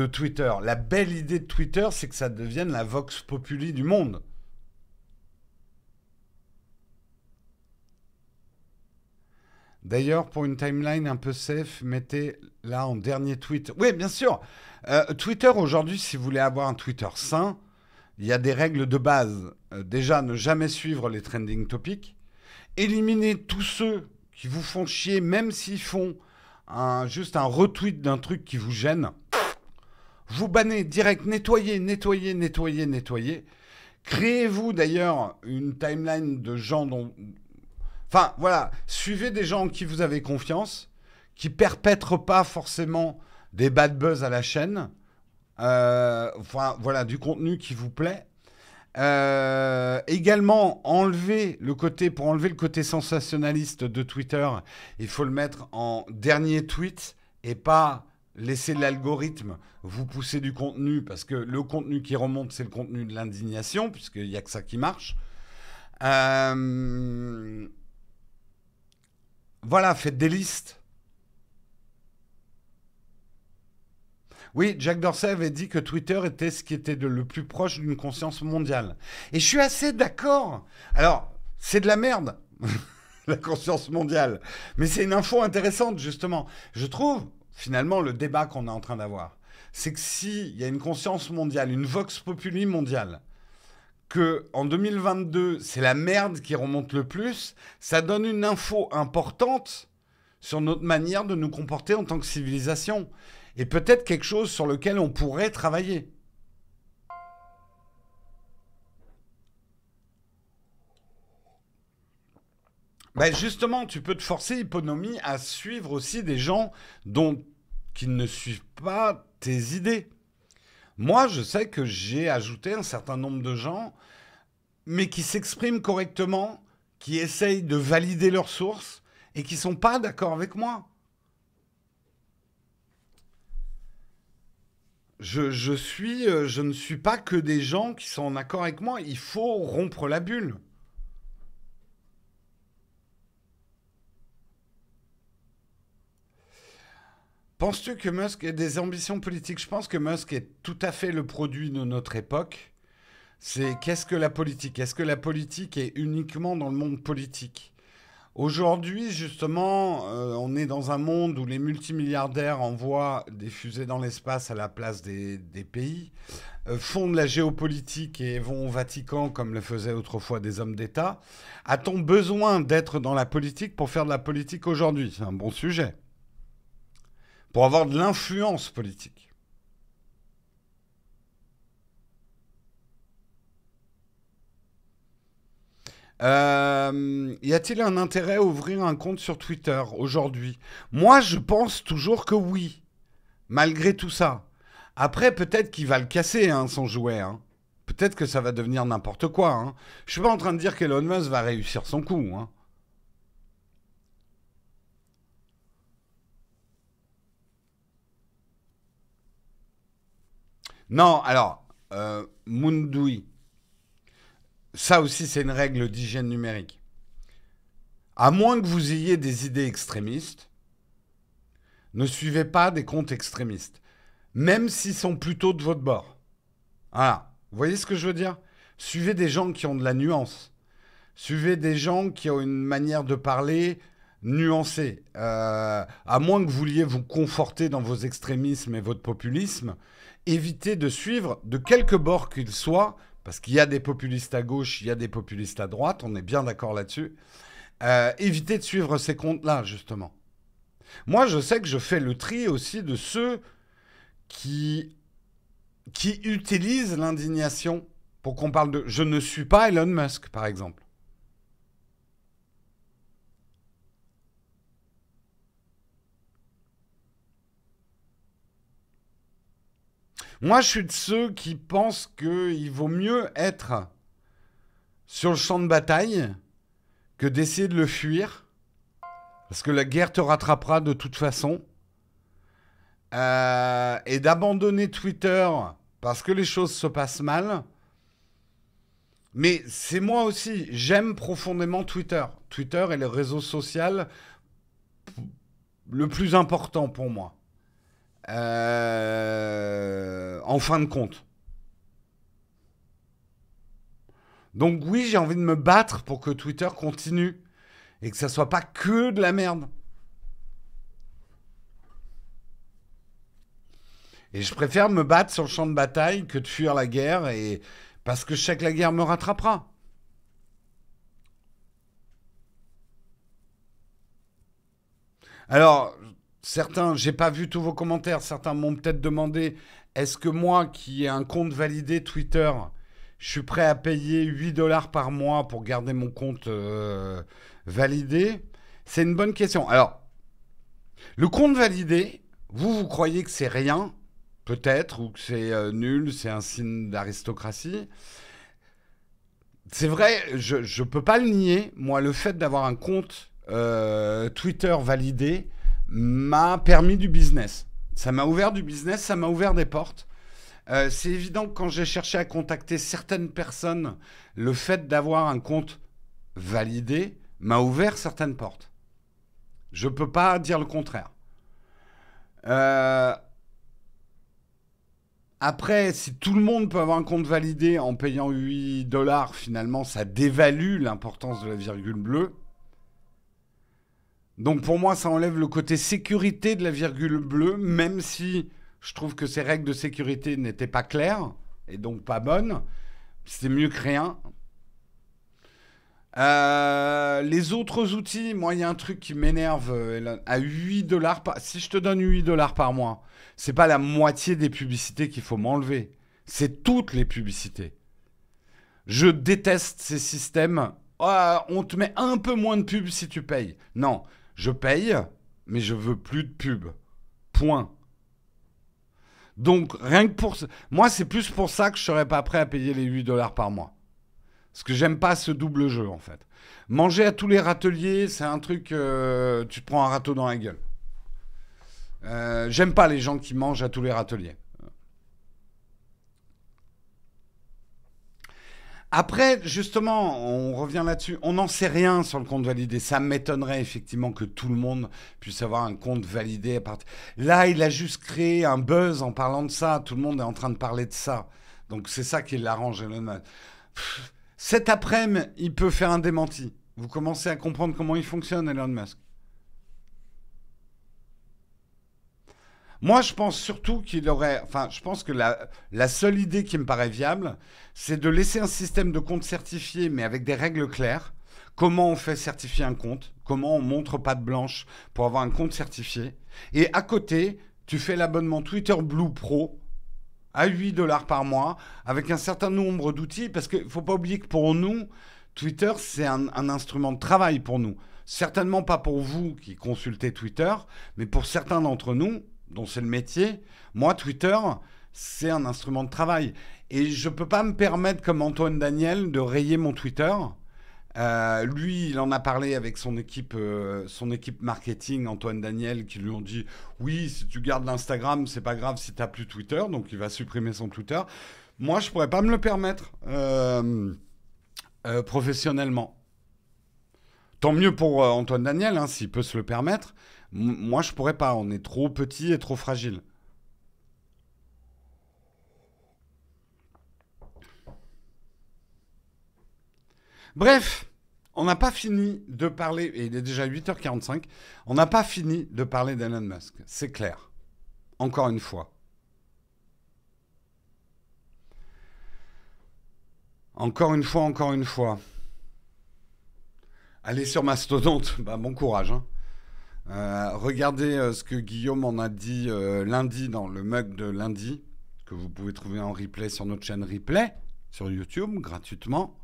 A: Twitter. La belle idée de Twitter, c'est que ça devienne la vox populi du monde. D'ailleurs, pour une timeline un peu safe, mettez là en dernier tweet. Oui, bien sûr. Twitter aujourd'hui, si vous voulez avoir un Twitter sain, il y a des règles de base. Déjà, ne jamais suivre les trending topics. Éliminez tous ceux qui vous font chier, même s'ils font juste un retweet d'un truc qui vous gêne. Vous bannez direct, nettoyez, nettoyez, nettoyez, nettoyez. Créez-vous d'ailleurs une timeline de gens dont... Enfin, voilà, suivez des gens en qui vous avez confiance, qui perpètrent pas forcément des bad buzz à la chaîne. Enfin, voilà, du contenu qui vous plaît. Également, pour enlever le côté sensationnaliste de Twitter, il faut le mettre en dernier tweet et pas laisser l'algorithme vous pousser du contenu, parce que le contenu qui remonte, c'est le contenu de l'indignation, puisqu'il n'y a que ça qui marche. Voilà, faites des listes. Oui, Jack Dorsey avait dit que Twitter était ce qui était le plus proche d'une conscience mondiale. Et je suis assez d'accord. Alors, c'est de la merde, la conscience mondiale. Mais c'est une info intéressante, justement. Je trouve, finalement, le débat qu'on est en train d'avoir, c'est que s'il y a une conscience mondiale, une vox populi mondiale, que en 2022, c'est la merde qui remonte le plus, ça donne une info importante sur notre manière de nous comporter en tant que civilisation. Et peut-être quelque chose sur lequel on pourrait travailler. Ben justement, tu peux te forcer, Hyponomie, à suivre aussi des gens qui ne suivent pas tes idées. Moi, je sais que j'ai ajouté un certain nombre de gens, mais qui s'expriment correctement, qui essayent de valider leurs sources et qui ne sont pas d'accord avec moi. Je ne suis pas que des gens qui sont en accord avec moi. Il faut rompre la bulle. Penses-tu que Musk ait des ambitions politiques? Je pense que Musk est tout à fait le produit de notre époque. C'est qu'est-ce que la politique? Est-ce que la politique est uniquement dans le monde politique? Aujourd'hui, justement, on est dans un monde où les multimilliardaires envoient des fusées dans l'espace à la place des pays. font de la géopolitique et vont au Vatican comme le faisaient autrefois des hommes d'État? A-t-on besoin d'être dans la politique pour faire de la politique aujourd'hui? C'est un bon sujet. Pour avoir de l'influence politique. Y a-t-il un intérêt à ouvrir un compte sur Twitter aujourd'hui? Moi, je pense toujours que oui, malgré tout ça. Après, peut-être qu'il va le casser, hein, son jouet. Hein. Peut-être que ça va devenir n'importe quoi. Hein. Je suis pas en train de dire qu'Elon Musk va réussir son coup. Hein. Non, alors, Mundui, ça aussi c'est une règle d'hygiène numérique. À moins que vous ayez des idées extrémistes, ne suivez pas des comptes extrémistes, même s'ils sont plutôt de votre bord. Voilà, vous voyez ce que je veux dire? Suivez des gens qui ont de la nuance. Suivez des gens qui ont une manière de parler nuancée. À moins que vous vouliez vous conforter dans vos extrémismes et votre populisme, évitez de suivre de quelque bord qu'il soit, parce qu'il y a des populistes à gauche, il y a des populistes à droite, on est bien d'accord là-dessus. Évitez de suivre ces comptes-là, justement. Moi, je sais que je fais le tri aussi de ceux qui, qui utilisent l'indignation pour qu'on parle de... Je ne suis pas Elon Musk, par exemple. Moi, je suis de ceux qui pensent qu'il vaut mieux être sur le champ de bataille que d'essayer de le fuir, parce que la guerre te rattrapera de toute façon, et d'abandonner Twitter parce que les choses se passent mal. Mais c'est moi aussi, j'aime profondément Twitter. Twitter est le réseau social le plus important pour moi. En fin de compte. Donc oui, j'ai envie de me battre pour que Twitter continue et que ça soit pas que de la merde. Et je préfère me battre sur le champ de bataille que de fuir la guerre et parce que je sais que la guerre me rattrapera. Alors, certains, j'ai pas vu tous vos commentaires, certains m'ont peut-être demandé est-ce que moi qui ai un compte validé Twitter, je suis prêt à payer 8 dollars par mois pour garder mon compte validé? C'est une bonne question. Alors, le compte validé, vous croyez que c'est rien, peut-être, ou que c'est nul, c'est un signe d'aristocratie. C'est vrai, je peux pas le nier. Moi, le fait d'avoir un compte Twitter validé m'a permis du business. Ça m'a ouvert du business, ça m'a ouvert des portes. C'est évident que quand j'ai cherché à contacter certaines personnes, le fait d'avoir un compte validé m'a ouvert certaines portes. Je peux pas dire le contraire. Euh, Après, si tout le monde peut avoir un compte validé en payant 8 dollars, finalement, ça dévalue l'importance de la virgule bleue. Donc pour moi, ça enlève le côté sécurité de la virgule bleue, même si je trouve que ces règles de sécurité n'étaient pas claires et donc pas bonnes. C'était mieux que rien. Les autres outils, moi, il y a un truc qui m'énerve à 8 dollars par... Si je te donne 8 dollars par mois, c'est pas la moitié des publicités qu'il faut m'enlever. C'est toutes les publicités. Je déteste ces systèmes. Ah, on te met un peu moins de pub si tu payes. Non, je paye, mais je veux plus de pub. Point. Donc, rien que pour... Moi, c'est plus pour ça que je serais pas prêt à payer les 8 dollars par mois. Parce que j'aime pas ce double jeu, en fait. Manger à tous les râteliers, c'est un truc... tu te prends un râteau dans la gueule. J'aime pas les gens qui mangent à tous les râteliers. Après, justement, on revient là-dessus. On n'en sait rien sur le compte validé. Ça m'étonnerait effectivement que tout le monde puisse avoir un compte validé à partir. Là, il a juste créé un buzz en parlant de ça. Tout le monde est en train de parler de ça. Donc c'est ça qui l'arrange, Elon Musk. Cet après-midi, il peut faire un démenti. Vous commencez à comprendre comment il fonctionne, Elon Musk. Moi, je pense surtout qu'il aurait. Enfin, je pense que la seule idée qui me paraît viable, c'est de laisser un système de compte certifié, mais avec des règles claires. Comment on fait certifier un compte? Comment on montre patte blanche pour avoir un compte certifié? Et à côté, tu fais l'abonnement Twitter Blue Pro à 8 dollars par mois, avec un certain nombre d'outils, parce qu'il ne faut pas oublier que pour nous, Twitter, c'est un instrument de travail pour nous. Certainement pas pour vous qui consultez Twitter, mais pour certains d'entre nous, dont c'est le métier, moi, Twitter, c'est un instrument de travail. Et je ne peux pas me permettre, comme Antoine Daniel, de rayer mon Twitter. Lui, il en a parlé avec son équipe marketing, Antoine Daniel, qui lui ont dit oui, si tu gardes l'Instagram, c'est pas grave si tu n'as plus Twitter, donc il va supprimer son Twitter. Moi, je pourrais pas me le permettre professionnellement. Tant mieux pour Antoine Daniel, hein, s'il peut se le permettre. Moi, je pourrais pas. On est trop petit et trop fragile. Bref, on n'a pas fini de parler, et il est déjà 8h45, on n'a pas fini de parler d'Elon Musk, c'est clair. Encore une fois. Encore une fois, encore une fois. Allez sur Mastodonte, bah, bon courage, hein. Regardez ce que Guillaume en a dit lundi dans le mug de lundi, que vous pouvez trouver en replay sur notre chaîne replay, sur YouTube, gratuitement.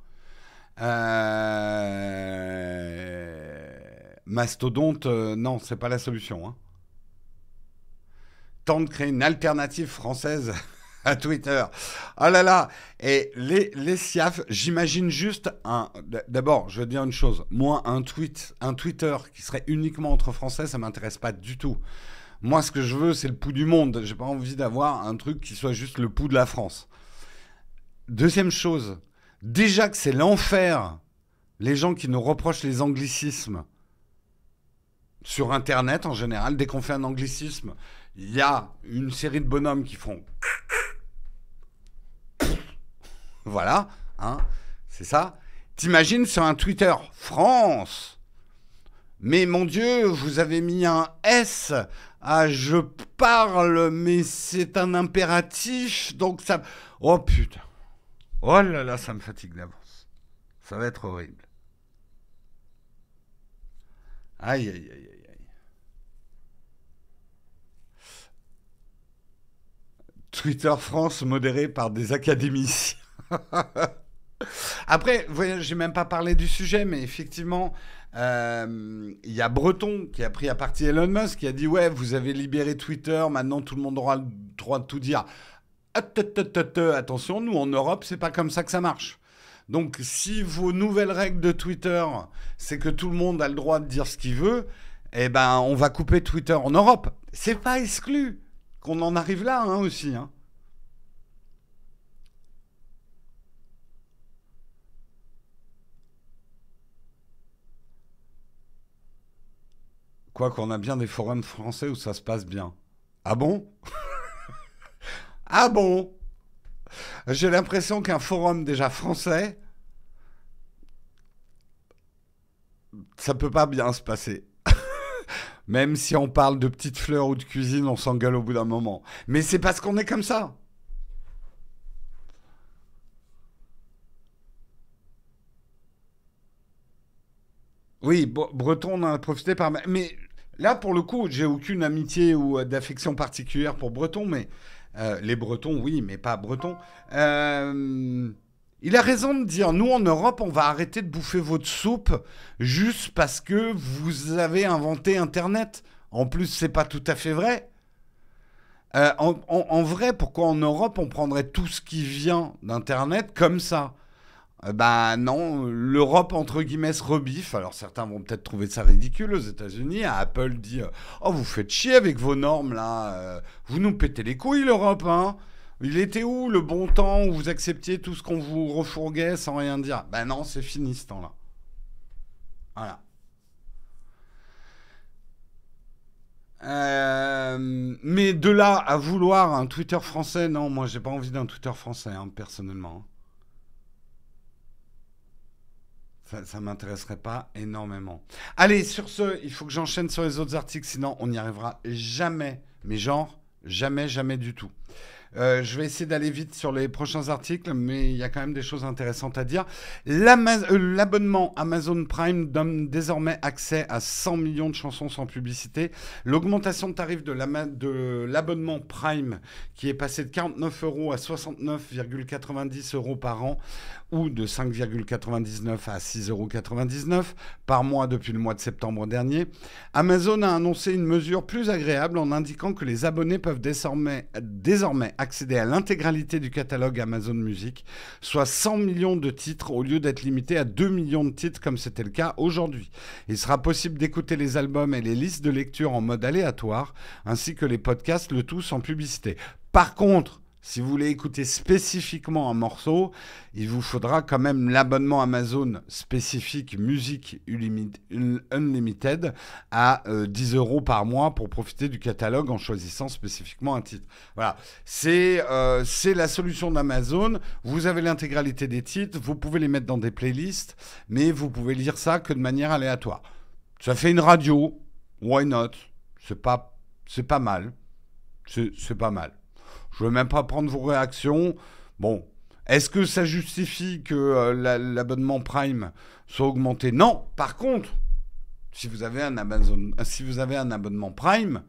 A: Mastodonte, non, c'est pas la solution, hein. Tente de créer une alternative française à Twitter. Oh là là. Et les SIAF, j'imagine juste un. D'abord, je veux dire une chose. Moi, un Twitter qui serait uniquement entre Français, ça m'intéresse pas du tout. Moi, ce que je veux, c'est le pouls du monde. J'ai pas envie d'avoir un truc qui soit juste le pouls de la France. Deuxième chose, déjà que c'est l'enfer, les gens qui nous reprochent les anglicismes sur Internet en général, dès qu'on fait un anglicisme, il y a une série de bonhommes qui font voilà, hein, c'est ça. T'imagines sur un Twitter France, mais mon Dieu, vous avez mis un S à je parle, mais c'est un impératif, donc ça. Oh putain. Oh là là, ça me fatigue d'avance. Ça va être horrible. Aïe, aïe, aïe, aïe, aïe. Twitter France modéré par des académiciens. Après, vous voyez, j'ai même pas parlé du sujet, mais effectivement, il y a Breton qui a pris à partie Elon Musk, qui a dit ouais, vous avez libéré Twitter, maintenant tout le monde aura le droit de tout dire. Attention, nous en Europe, c'est pas comme ça que ça marche. Donc, si vos nouvelles règles de Twitter, c'est que tout le monde a le droit de dire ce qu'il veut, eh ben, on va couper Twitter en Europe. C'est pas exclu qu'on en arrive là, hein, aussi, hein. Quoi qu'on a bien des forums français où ça se passe bien. Ah bon? Ah bon? J'ai l'impression qu'un forum déjà français, ça peut pas bien se passer. Même si on parle de petites fleurs ou de cuisine, on s'engueule au bout d'un moment. Mais c'est parce qu'on est comme ça. Oui, Breton on en a profité par. Mais là, pour le coup, j'ai aucune amitié ou d'affection particulière pour Breton, mais les Bretons, oui, mais pas Breton. Il a raison de dire, nous en Europe, on va arrêter de bouffer votre soupe juste parce que vous avez inventé Internet. En plus, c'est pas tout à fait vrai. En vrai, pourquoi en Europe on prendrait tout ce qui vient d'Internet comme ça? Bah non, l'Europe entre guillemets se rebiffe. Alors certains vont peut-être trouver ça ridicule aux États-Unis. Apple dit oh vous faites chier avec vos normes là, vous nous pétez les couilles l'Europe, hein. Il était où le bon temps où vous acceptiez tout ce qu'on vous refourguait sans rien dire? Bah non, c'est fini ce temps-là. Voilà. Mais de là à vouloir un Twitter français, non, moi j'ai pas envie d'un Twitter français, hein, personnellement. Ça m'intéresserait pas énormément. Allez, sur ce, il faut que j'enchaîne sur les autres articles, sinon on n'y arrivera jamais. Mais genre, Jamais, jamais du tout. Je vais essayer d'aller vite sur les prochains articles, mais il y a quand même des choses intéressantes à dire. L'abonnement Amazon Prime donne désormais accès à 100 millions de chansons sans publicité. L'augmentation de tarif de l'abonnement Prime, qui est passé de 49 euros à 69,90 euros par an, ou de 5,99 à 6,99 € par mois depuis le mois de septembre dernier. Amazon a annoncé une mesure plus agréable en indiquant que les abonnés peuvent désormais accéder à l'intégralité du catalogue Amazon Music, soit 100 millions de titres au lieu d'être limité à 2 millions de titres comme c'était le cas aujourd'hui. Il sera possible d'écouter les albums et les listes de lecture en mode aléatoire, ainsi que les podcasts, le tout sans publicité. Par contre, si vous voulez écouter spécifiquement un morceau, il vous faudra quand même l'abonnement Amazon spécifique Music Unlimited à 10 euros par mois pour profiter du catalogue en choisissant spécifiquement un titre. Voilà, c'est la solution d'Amazon. Vous avez l'intégralité des titres, vous pouvez les mettre dans des playlists, mais vous pouvez lire ça que de manière aléatoire. Ça fait une radio, why not? C'est pas mal. C'est pas mal. Je ne veux même pas prendre vos réactions. Bon, est-ce que ça justifie que l'abonnement Prime soit augmenté? Non. Par contre, si vous avez un abonnement Prime,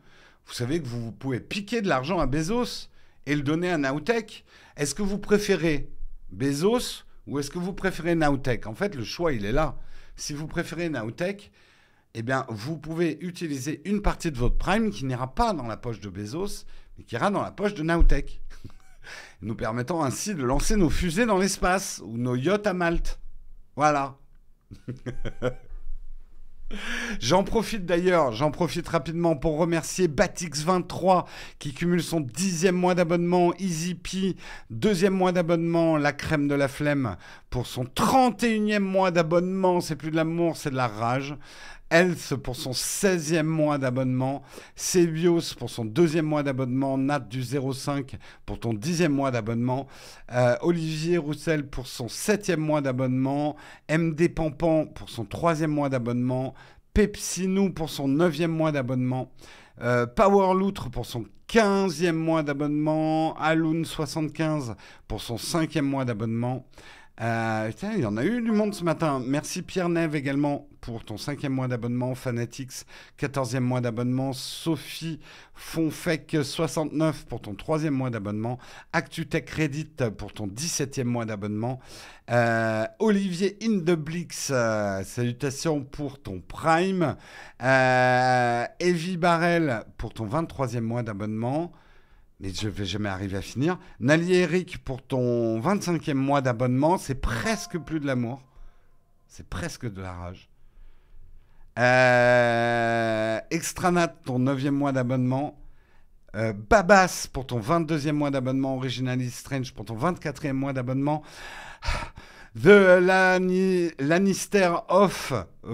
A: vous savez que vous pouvez piquer de l'argent à Bezos et le donner à Nowtech. Est-ce que vous préférez Bezos ou est-ce que vous préférez Nowtech? En fait, le choix, il est là. Si vous préférez Nowtech, eh bien, vous pouvez utiliser une partie de votre Prime qui n'ira pas dans la poche de Bezos, mais qui ira dans la poche de Nowtech, nous permettant ainsi de lancer nos fusées dans l'espace ou nos yachts à Malte. Voilà. J'en profite rapidement pour remercier Batix23 qui cumule son 10e mois d'abonnement, EasyP, 2e mois d'abonnement, la crème de la flemme pour son 31e mois d'abonnement, c'est plus de l'amour, c'est de la rage. Health pour son 16e mois d'abonnement, Cebios pour son 2e mois d'abonnement, Nat du 05 pour ton 10e mois d'abonnement, Olivier Roussel pour son 7e mois d'abonnement, MD Pampan pour son 3e mois d'abonnement, Pepsinou pour son 9e mois d'abonnement, Power Loutre pour son 15e mois d'abonnement, Aloun75 pour son 5e mois d'abonnement. Il y en a eu du monde ce matin. Merci Pierre Neve également pour ton 5e mois d'abonnement. Fanatics, 14e mois d'abonnement. Sophie Fonfec, 69 pour ton 3e mois d'abonnement. ActuTech Reddit pour ton 17e mois d'abonnement. Olivier Indeblix, salutations pour ton Prime. Evie Barrel pour ton 23e mois d'abonnement. Mais je ne vais jamais arriver à finir. Nali Eric pour ton 25e mois d'abonnement. C'est presque plus de l'amour. C'est presque de la rage. Extranat, ton 9e mois d'abonnement. Babas pour ton 22e mois d'abonnement. Originally Strange pour ton 24e mois d'abonnement. The Lannister Off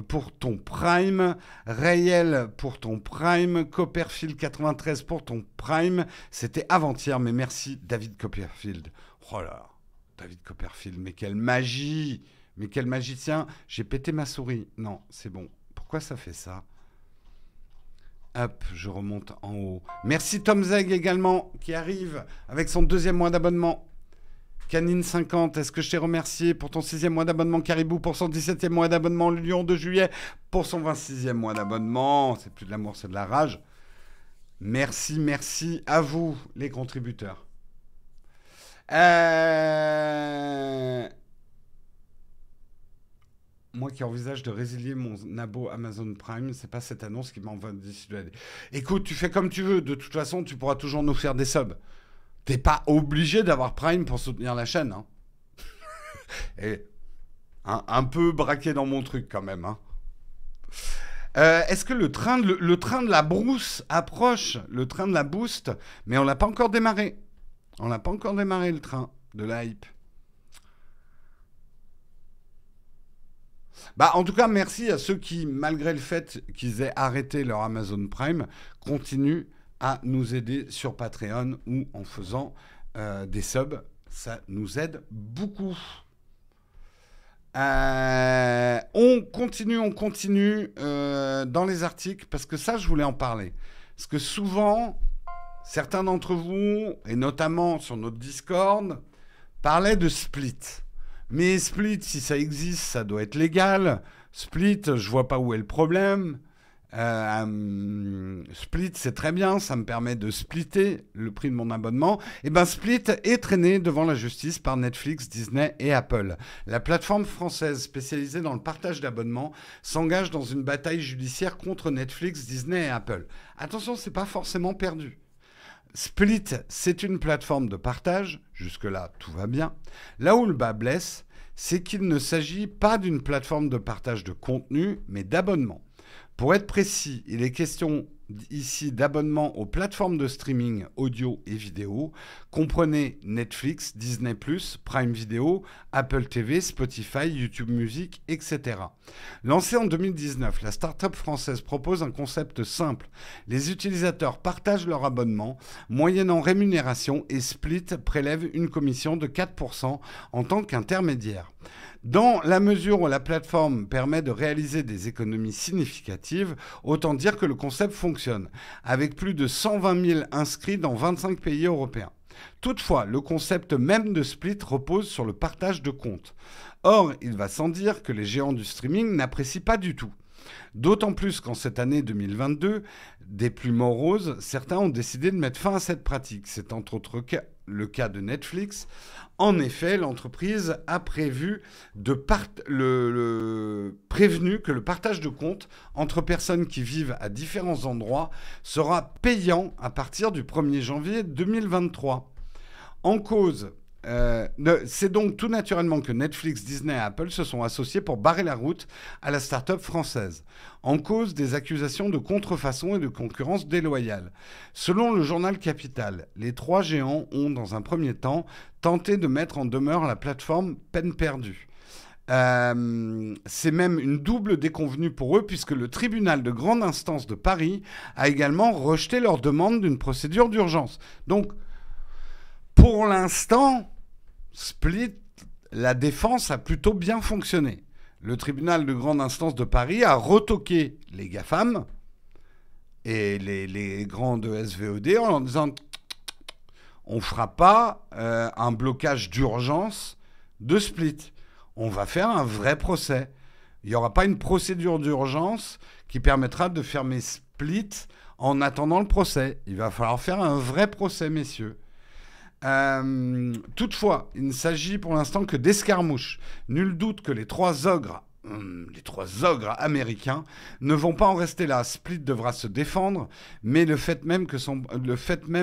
A: pour ton Prime, Rayel pour ton Prime, Copperfield 93 pour ton Prime. C'était avant-hier, mais merci David Copperfield. Oh là, David Copperfield, mais quelle magie! Mais quel magicien! J'ai pété ma souris. Non, c'est bon. Pourquoi ça fait ça? Hop, je remonte en haut. Merci Tom Zeg également, qui arrive avec son 2e mois d'abonnement. Canine 50, est-ce que je t'ai remercié pour ton 6e mois d'abonnement? Caribou pour son 17e mois d'abonnement. Lion de Juillet pour son 26e mois d'abonnement. C'est plus de l'amour, c'est de la rage. Merci à vous, les contributeurs. Moi qui envisage de résilier mon abo Amazon Prime, c'est pas cette annonce qui m'envoie dissuader. Écoute, tu fais comme tu veux. De toute façon, tu pourras toujours nous faire des subs. T'es pas obligé d'avoir Prime pour soutenir la chaîne. Hein. Et un peu braqué dans mon truc quand même. Hein. Est-ce que le train de la brousse approche? Le train de la boost, mais on l'a pas encore démarré. On n'a pas encore démarré le train de la hype. Bah, en tout cas, merci à ceux qui, malgré le fait qu'ils aient arrêté leur Amazon Prime, continuent à nous aider sur Patreon ou en faisant des subs. Ça nous aide beaucoup. On continue dans les articles, parce que ça, je voulais en parler. Parce que souvent, Certains d'entre vous, et notamment sur notre Discord, parlaient de Split. Mais Split, si ça existe, ça doit être légal. Split, je vois pas où est le problème. Split, c'est très bien, ça me permet de splitter le prix de mon abonnement. Et ben Split est traîné devant la justice par Netflix, Disney et Apple. La plateforme française spécialisée dans le partage d'abonnements s'engage dans une bataille judiciaire contre Netflix, Disney et Apple. Attention, c'est pas forcément perdu. Split, c'est une plateforme de partage. Jusque-là, tout va bien. Là où le bas blesse, c'est qu'il ne s'agit pas d'une plateforme de partage de contenu, mais d'abonnement. Pour être précis, il est question ici d'abonnement aux plateformes de streaming audio et vidéo. Comprenez Netflix, Disney+, Prime Video, Apple TV, Spotify, YouTube Music, etc. Lancée en 2019, la start-up française propose un concept simple. Les utilisateurs partagent leur abonnement, moyennant rémunération, et Split prélève une commission de 4% en tant qu'intermédiaire. Dans la mesure où la plateforme permet de réaliser des économies significatives, autant dire que le concept fonctionne, avec plus de 120 000 inscrits dans 25 pays européens. Toutefois, le concept même de Split repose sur le partage de comptes. Or, il va sans dire que les géants du streaming n'apprécient pas du tout. D'autant plus qu'en cette année 2022, des plus moroses, certains ont décidé de mettre fin à cette pratique. C'est entre autres le cas de Netflix. En effet, l'entreprise a prévenu que le partage de comptes entre personnes qui vivent à différents endroits sera payant à partir du 1er janvier 2023. En cause, c'est donc tout naturellement que Netflix, Disney et Apple se sont associés pour barrer la route à la start-up française. En cause des accusations de contrefaçon et de concurrence déloyale. Selon le journal Capital, les trois géants ont, dans un premier temps, tenté de mettre en demeure la plateforme peine perdue. C'est même une double déconvenue pour eux puisque le tribunal de grande instance de Paris a également rejeté leur demande d'une procédure d'urgence. Donc, pour l'instant, Split, la défense a plutôt bien fonctionné. Le tribunal de grande instance de Paris a retoqué les GAFAM et les grandes SVOD en leur disant on ne fera pas un blocage d'urgence de Split. On va faire un vrai procès. Il n'y aura pas une procédure d'urgence qui permettra de fermer Split en attendant le procès. Il va falloir faire un vrai procès, messieurs. Toutefois, il ne s'agit pour l'instant que d'escarmouches. Nul doute que les trois ogres américains ne vont pas en rester là. Split devra se défendre, mais le fait même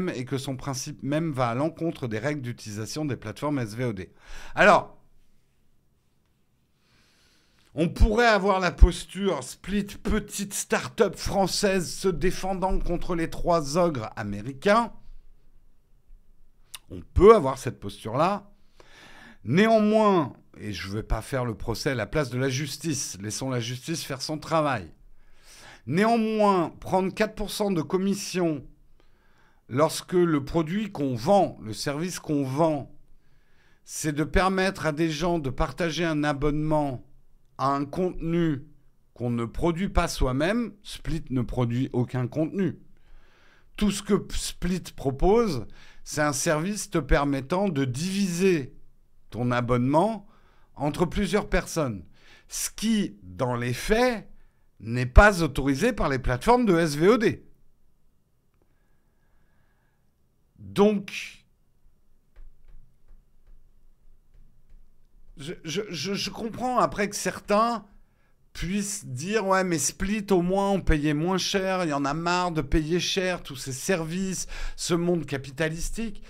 A: est que son principe même va à l'encontre des règles d'utilisation des plateformes SVOD. Alors, on pourrait avoir la posture Split, petite start-up française se défendant contre les trois ogres américains. On peut avoir cette posture-là. Néanmoins, et je ne vais pas faire le procès à la place de la justice, laissons la justice faire son travail. Néanmoins, prendre 4% de commission lorsque le produit qu'on vend, le service qu'on vend, c'est de permettre à des gens de partager un abonnement à un contenu qu'on ne produit pas soi-même, Split ne produit aucun contenu. Tout ce que Split propose, c'est un service te permettant de diviser ton abonnement entre plusieurs personnes. Ce qui, dans les faits, n'est pas autorisé par les plateformes de SVOD. Donc, je comprends après que certains puissent dire « Ouais, mais Split, au moins, on payait moins cher. Il y en a marre de payer cher, tous ces services, ce monde capitalistique. »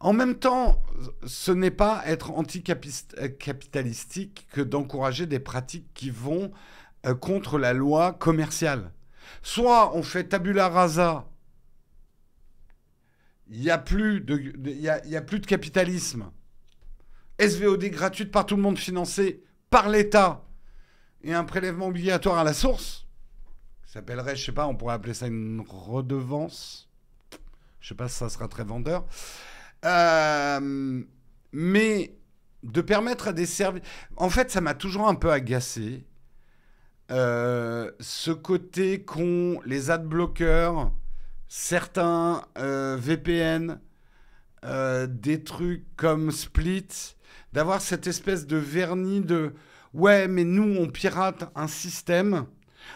A: En même temps, ce n'est pas être anticapitalistique que d'encourager des pratiques qui vont contre la loi commerciale. Soit on fait tabula rasa, il n'y a plus de capitalisme. SVOD gratuite par tout le monde financée par l'État et un prélèvement obligatoire à la source, ça s'appellerait, je sais pas, on pourrait appeler ça une redevance. Je sais pas si ça sera très vendeur. Mais de permettre à des services... En fait, ça m'a toujours un peu agacé. Ce côté qu'ont les adblockers certains VPN, des trucs comme Split, d'avoir cette espèce de vernis de ouais, mais nous, on pirate un système.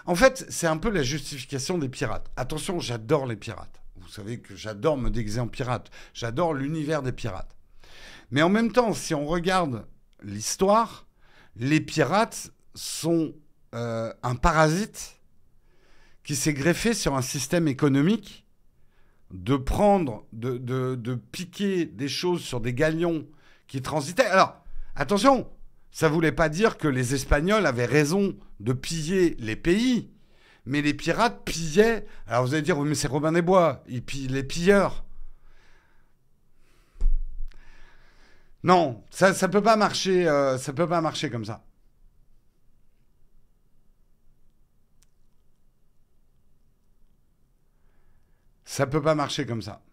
A: En fait, c'est un peu la justification des pirates. Attention, j'adore les pirates. Vous savez que j'adore me déguiser en pirate. J'adore l'univers des pirates. Mais en même temps, si on regarde l'histoire, les pirates sont un parasite qui s'est greffé sur un système économique de prendre, de piquer des choses sur des galions qui transitaient. Alors, attention, ça ne voulait pas dire que les Espagnols avaient raison de piller les pays, mais les pirates pillaient. Alors vous allez dire, oui, mais c'est Robin des Bois, ils pillent les pilleurs. Non, ça ne peut pas marcher, ça peut pas marcher comme ça. Ça peut pas marcher comme ça.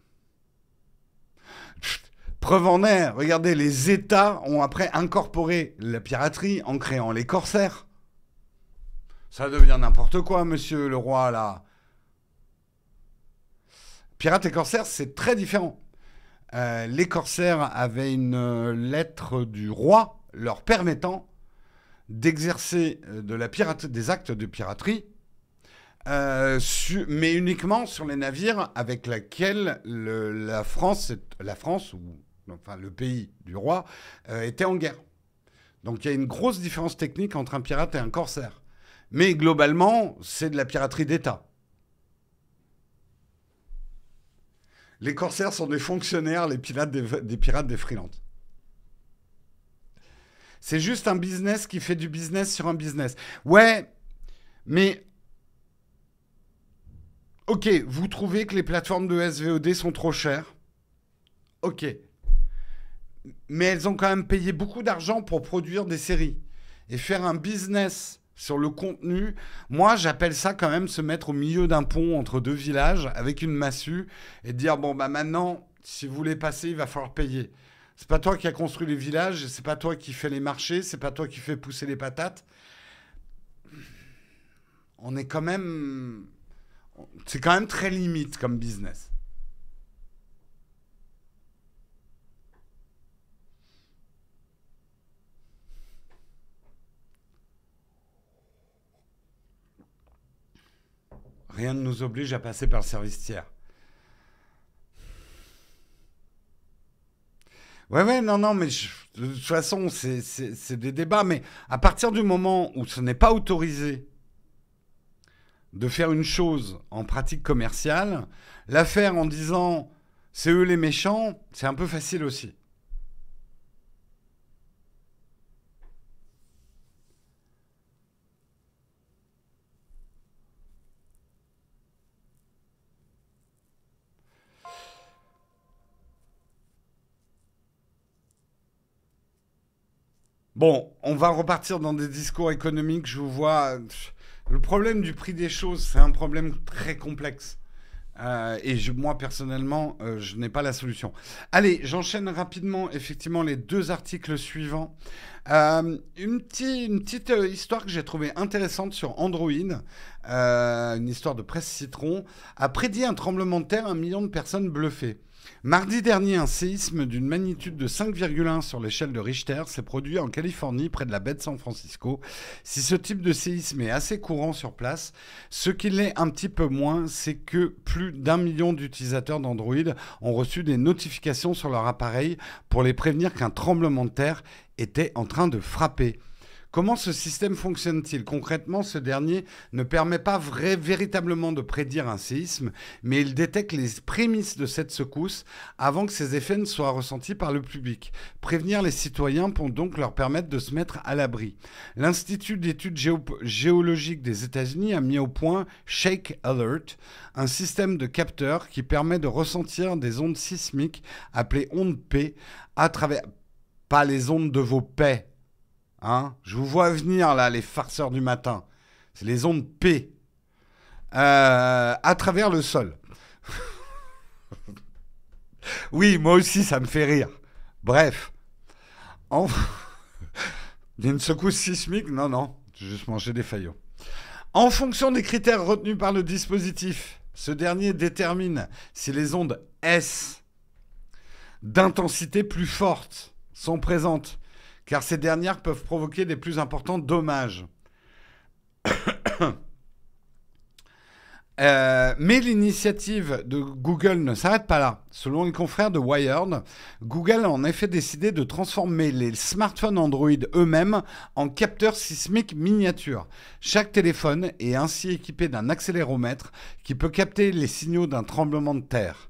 A: Preuve en est, regardez, les États ont après incorporé la piraterie en créant les corsaires. Ça devient n'importe quoi, monsieur le roi, là. Pirates et corsaires, c'est très différent. Les corsaires avaient une lettre du roi leur permettant d'exercer des actes de piraterie, mais uniquement sur les navires avec lesquels la France, ou enfin le pays du roi, était en guerre. Donc il y a une grosse différence technique entre un pirate et un corsaire. Mais globalement, c'est de la piraterie d'État. Les corsaires sont des fonctionnaires, les pirates des pirates des freelances. C'est juste un business qui fait du business sur un business. Ouais, mais... Ok, vous trouvez que les plateformes de SVOD sont trop chères? Ok. Mais elles ont quand même payé beaucoup d'argent pour produire des séries. Et faire un business sur le contenu, moi j'appelle ça quand même se mettre au milieu d'un pont entre deux villages avec une massue et dire bon bah maintenant si vous voulez passer il va falloir payer. C'est pas toi qui as construit les villages, c'est pas toi qui fais les marchés, c'est pas toi qui fais pousser les patates. On est quand même... C'est quand même très limite comme business. Rien ne nous oblige à passer par le service tiers. Ouais, ouais, non, non, mais de toute façon, c'est des débats. Mais à partir du moment où ce n'est pas autorisé de faire une chose en pratique commerciale, la faire en disant c'est eux les méchants, c'est un peu facile aussi. Bon, on va repartir dans des discours économiques, je vous vois. Le problème du prix des choses, c'est un problème très complexe. Moi, personnellement, je n'ai pas la solution. Allez, j'enchaîne rapidement, effectivement, les deux articles suivants. Une petite histoire que j'ai trouvée intéressante sur Android, une histoire de presse citron, a prédit un tremblement de terre, 1 million de personnes bluffées. Mardi dernier, un séisme d'une magnitude de 5,1 sur l'échelle de Richter s'est produit en Californie, près de la baie de San Francisco. Si ce type de séisme est assez courant sur place, ce qui l'est un petit peu moins, c'est que plus d'1 million d'utilisateurs d'Android ont reçu des notifications sur leur appareil pour les prévenir qu'un tremblement de terre était en train de frapper. Comment ce système fonctionne-t-il? Concrètement, ce dernier ne permet pas véritablement de prédire un séisme, mais il détecte les prémices de cette secousse avant que ces effets ne soient ressentis par le public. Prévenir les citoyens pour donc leur permettre de se mettre à l'abri. L'Institut d'études géologiques des États-Unis a mis au point Shake Alert, un système de capteurs qui permet de ressentir des ondes sismiques appelées ondes P à travers... Pas les ondes de vos paix. Hein, je vous vois venir là, les farceurs du matin. C'est les ondes P. À travers le sol. Oui, moi aussi, ça me fait rire. Bref. En... Il y a une secousse sismique? Non, non. J'ai juste mangé des faillots. En fonction des critères retenus par le dispositif, Ce dernier détermine si les ondes S d'intensité plus forte sont présentes, car ces dernières peuvent provoquer des plus importants dommages. Mais l'initiative de Google ne s'arrête pas là. Selon les confrères de Wired, Google a en effet décidé de transformer les smartphones Android eux-mêmes en capteurs sismiques miniatures. Chaque téléphone est ainsi équipé d'un accéléromètre qui peut capter les signaux d'un tremblement de terre.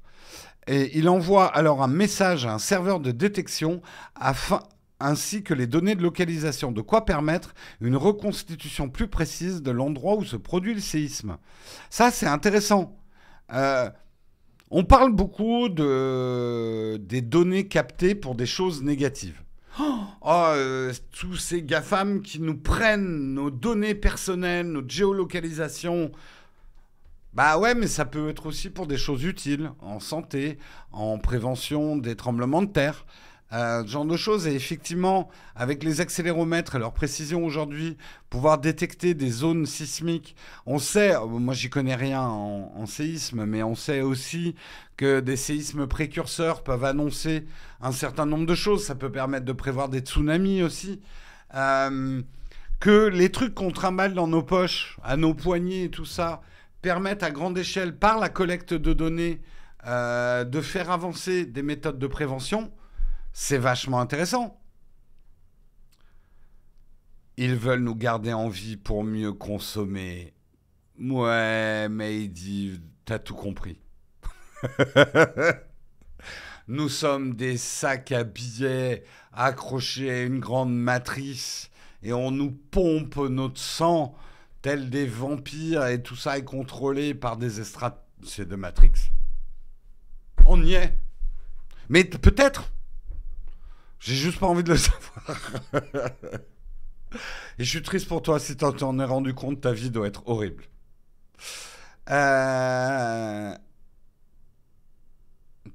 A: Et il envoie alors un message à un serveur de détection ainsi que les données de localisation, de quoi permettre une reconstitution plus précise de l'endroit où se produit le séisme. Ça, c'est intéressant. On parle beaucoup des données captées pour des choses négatives. Tous ces GAFAM qui nous prennent nos données personnelles, notre géolocalisation. Bah ouais, mais ça peut être aussi pour des choses utiles, en santé, en prévention des tremblements de terre. Ce genre de choses. Et effectivement, avec les accéléromètres et leur précision aujourd'hui, pouvoir détecter des zones sismiques, on sait, moi j'y connais rien en séisme, mais on sait aussi que des séismes précurseurs peuvent annoncer un certain nombre de choses. Ça peut permettre de prévoir des tsunamis aussi. Que les trucs qu'on trimballe dans nos poches, à nos poignets et tout ça, permettent à grande échelle, par la collecte de données, de faire avancer des méthodes de prévention. C'est vachement intéressant. Ils veulent nous garder en vie pour mieux consommer. Ouais, mais il dit, t'as tout compris. Nous sommes des sacs à billets accrochés à une grande matrice et on nous pompe notre sang tels des vampires et tout ça est contrôlé par des estrades. C'est de Matrix. On y est. Mais peut-être. J'ai juste pas envie de le savoir. Et je suis triste pour toi si t'en es rendu compte, ta vie doit être horrible.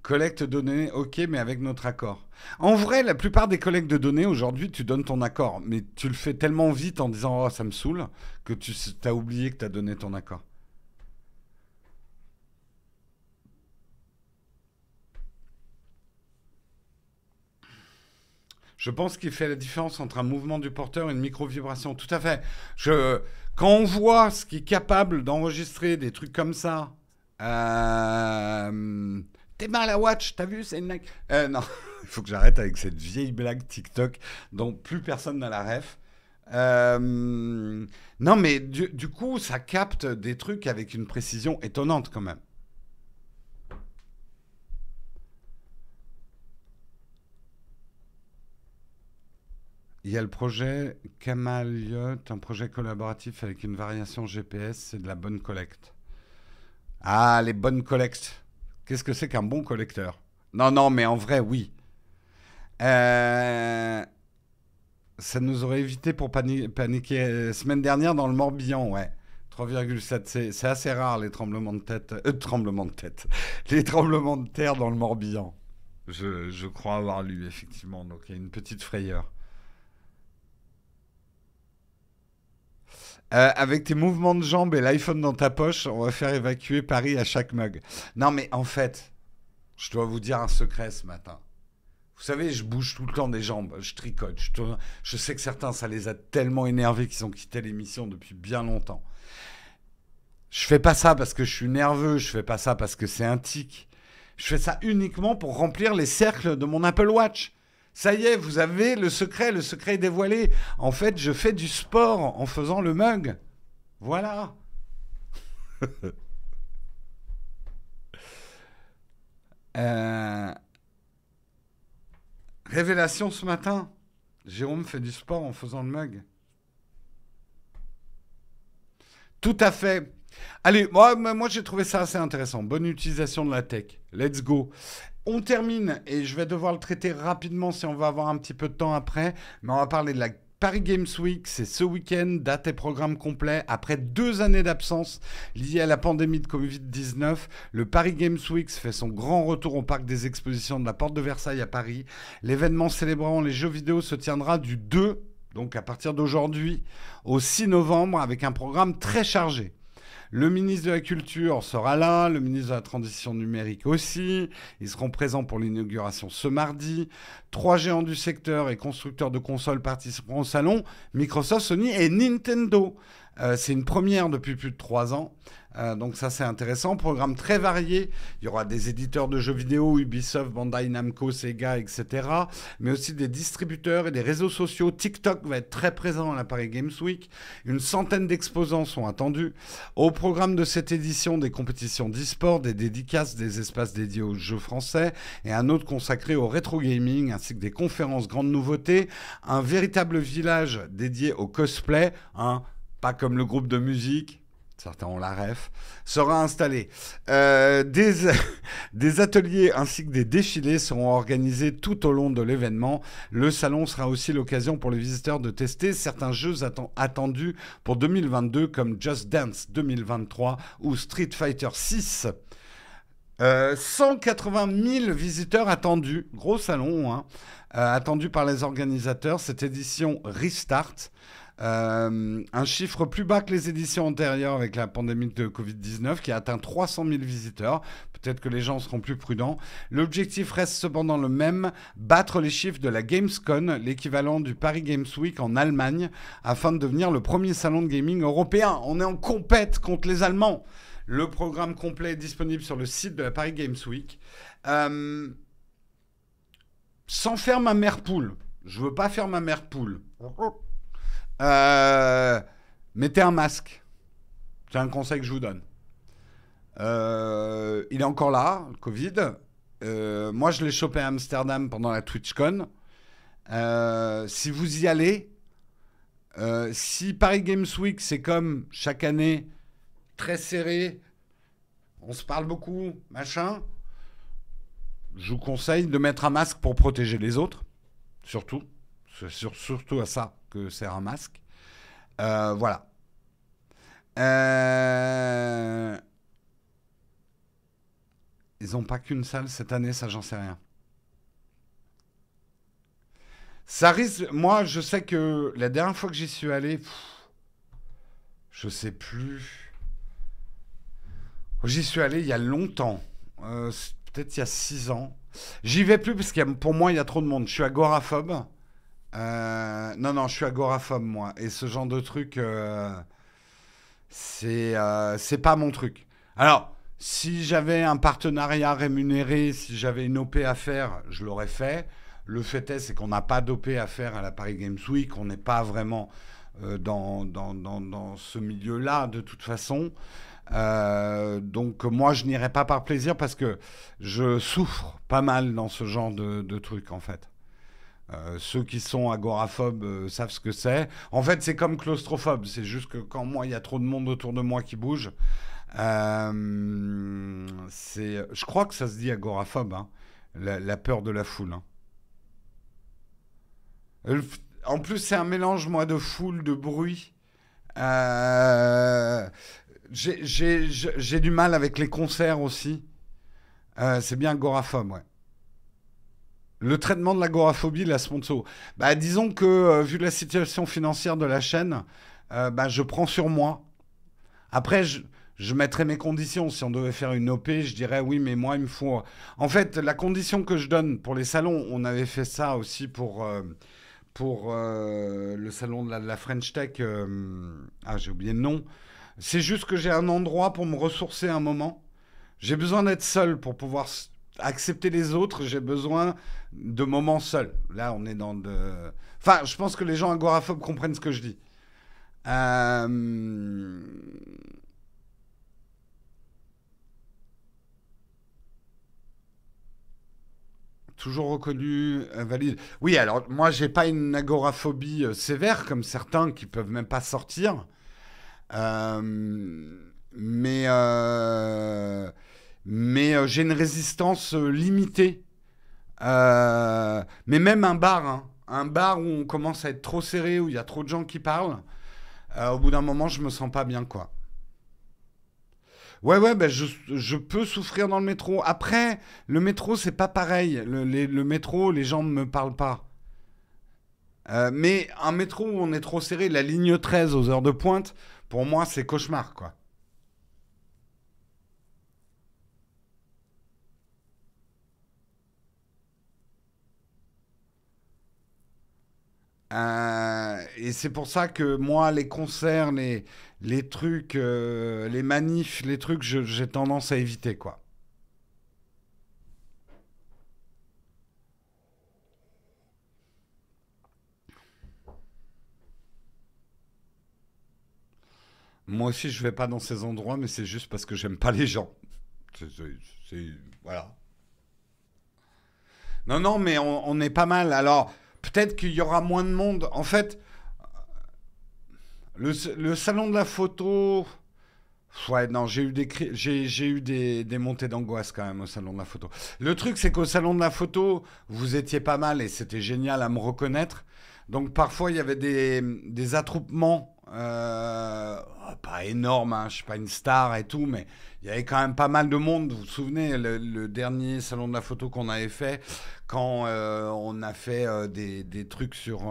A: Collecte de données, ok, mais avec notre accord. En vrai, la plupart des collectes de données, aujourd'hui, tu donnes ton accord. Mais tu le fais tellement vite en disant « Oh, ça me saoule » que tu as oublié que tu as donné ton accord. Je pense qu'il fait la différence entre un mouvement du porteur et une micro-vibration. Tout à fait. Quand on voit ce qui est capable d'enregistrer des trucs comme ça, t'es mal à la watch, t'as vu, c'est une... non, il faut que j'arrête avec cette vieille blague TikTok dont plus personne n'a la ref. Non, mais du coup, ça capte des trucs avec une précision étonnante quand même. Il y a le projet Camaliot, un projet collaboratif avec une variation GPS, c'est de la bonne collecte. Ah, les bonnes collectes. Qu'est-ce que c'est qu'un bon collecteur? Non, non, mais en vrai, oui. Ça nous aurait évité pour paniquer semaine dernière dans le Morbihan, ouais. 3,7, c'est assez rare les tremblements de tête. Tremblements de tête. Les tremblements de terre dans le Morbihan. Je crois avoir lu, effectivement. Donc il y a une petite frayeur. Avec tes mouvements de jambes et l'iPhone dans ta poche, on va faire évacuer Paris à chaque mug. Non, mais en fait, je dois vous dire un secret ce matin. Vous savez, je bouge tout le temps des jambes, je tricote. Je sais que certains, ça les a tellement énervés qu'ils ont quitté l'émission depuis bien longtemps. Je fais pas ça parce que je suis nerveux, je fais pas ça parce que c'est un tic. Je fais ça uniquement pour remplir les cercles de mon Apple Watch. Ça y est, vous avez le secret est dévoilé. En fait, je fais du sport en faisant le mug. Voilà. Révélation ce matin. Jérôme fait du sport en faisant le mug. Tout à fait. Allez, moi j'ai trouvé ça assez intéressant. Bonne utilisation de la tech. Let's go. On termine, et je vais devoir le traiter rapidement si on va avoir un petit peu de temps après, mais on va parler de la Paris Games Week. C'est ce week-end, date et programme complet. Après 2 années d'absence liées à la pandémie de Covid-19, le Paris Games Week fait son grand retour au parc des expositions de la Porte de Versailles à Paris. L'événement célébrant les jeux vidéo se tiendra du 2, donc à partir d'aujourd'hui, au 6 novembre, avec un programme très chargé. Le ministre de la Culture sera là, le ministre de la Transition numérique aussi. Ils seront présents pour l'inauguration ce mardi. 3 géants du secteur et constructeurs de consoles participeront au salon, Microsoft, Sony et Nintendo. C'est une première depuis plus de 3 ans. Donc ça c'est intéressant, programme très varié, il y aura des éditeurs de jeux vidéo, Ubisoft, Bandai Namco, Sega, etc. Mais aussi des distributeurs et des réseaux sociaux. TikTok va être très présent à la Paris Games Week. Une centaine d'exposants sont attendus. Au programme de cette édition, des compétitions d'e-sport, des dédicaces, des espaces dédiés aux jeux français et un autre consacré au rétro gaming ainsi que des conférences grandes nouveautés. Un véritable village dédié au cosplay, hein, pas comme le groupe de musique. Certains ont la ref, sera installé. Des ateliers ainsi que des défilés seront organisés tout au long de l'événement. Le salon sera aussi l'occasion pour les visiteurs de tester certains jeux attendus pour 2022 comme Just Dance 2023 ou Street Fighter 6. 180 000 visiteurs attendus, gros salon, hein, attendu par les organisateurs. Cette édition Restart. Un chiffre plus bas que les éditions antérieures avec la pandémie de Covid-19 qui a atteint 300 000 visiteurs. Peut-être que les gens seront plus prudents. L'objectif reste cependant le même, battre les chiffres de la Gamescom, l'équivalent du Paris Games Week en Allemagne, afin de devenir le premier salon de gaming européen. On est en compète contre les Allemands. Le programme complet est disponible sur le site de la Paris Games Week. Sans faire ma mère poule. Je veux pas faire ma mère poule. Mettez un masque. C'est un conseil que je vous donne. Il est encore là, le Covid. Moi, je l'ai chopé à Amsterdam pendant la TwitchCon. Si vous y allez, si Paris Games Week, c'est comme chaque année, très serré, on se parle beaucoup, machin, je vous conseille de mettre un masque pour protéger les autres. Surtout. C'est surtout à ça que sert un masque. Voilà. Ils n'ont pas qu'une salle cette année, ça j'en sais rien. Ça risque. Moi, je sais que la dernière fois que j'y suis allé, je sais plus. J'y suis allé il y a longtemps. Peut-être il y a 6 ans. J'y vais plus parce que pour moi, il y a trop de monde. Je suis agoraphobe. Non, je suis agoraphobe, moi. Et ce genre de truc, c'est pas mon truc. Alors, si j'avais un partenariat rémunéré, si j'avais une OP à faire, je l'aurais fait. Le fait est, c'est qu'on n'a pas d'OP à faire à la Paris Games Week. On n'est pas vraiment dans ce milieu-là, de toute façon. Donc, moi, je n'irai pas par plaisir parce que je souffre pas mal dans ce genre de trucs, en fait. Ceux qui sont agoraphobes savent ce que c'est. En fait, c'est comme claustrophobe. C'est juste que quand moi, il y a trop de monde autour de moi qui bouge, je crois que ça se dit agoraphobe, hein, la peur de la foule. Hein. En plus, c'est un mélange, moi, de foule, de bruit. J'ai du mal avec les concerts aussi. C'est bien agoraphobe, ouais. Le traitement de l'agoraphobie, la sponsor. Bah, disons que, vu la situation financière de la chaîne, je prends sur moi. Après, je mettrai mes conditions. Si on devait faire une OP, je dirais oui, mais moi, il me faut... En fait, la condition que je donne pour les salons, on avait fait ça aussi pour le salon de la French Tech. J'ai oublié le nom. C'est juste que j'ai un endroit pour me ressourcer un moment. J'ai besoin d'être seul pour pouvoir accepter les autres. J'ai besoin de moments seuls. Là, on est dans de... Enfin, je pense que les gens agoraphobes comprennent ce que je dis. Toujours reconnu, valide. Oui, alors moi, j'ai pas une agoraphobie sévère comme certains qui peuvent même pas sortir. Euh, mais j'ai une résistance limitée. Mais même un bar où on commence à être trop serré, où il y a trop de gens qui parlent, au bout d'un moment, je me sens pas bien, quoi. Ouais, je peux souffrir dans le métro. Après, le métro, c'est pas pareil. Le métro, les gens ne me parlent pas. Mais un métro où on est trop serré, la ligne 13 aux heures de pointe, pour moi, c'est cauchemar, quoi. Et c'est pour ça que moi, les concerts, les trucs, les manifs, les trucs, j'ai tendance à éviter, quoi. Moi aussi, je vais pas dans ces endroits, mais c'est juste parce que j'aime pas les gens. C'est, c'est- c'est- voilà. Non, non, mais on est pas mal. Alors, peut-être qu'il y aura moins de monde. En fait, le salon de la photo. Ouais, non, j'ai eu des montées d'angoisse quand même au salon de la photo. Le truc, c'est qu'au salon de la photo, vous étiez pas mal et c'était génial à me reconnaître. Donc parfois, il y avait des attroupements, pas énormes, hein, je suis pas une star et tout, mais il y avait quand même pas mal de monde. Vous vous souvenez, le dernier salon de la photo qu'on avait fait, quand on a fait des trucs sur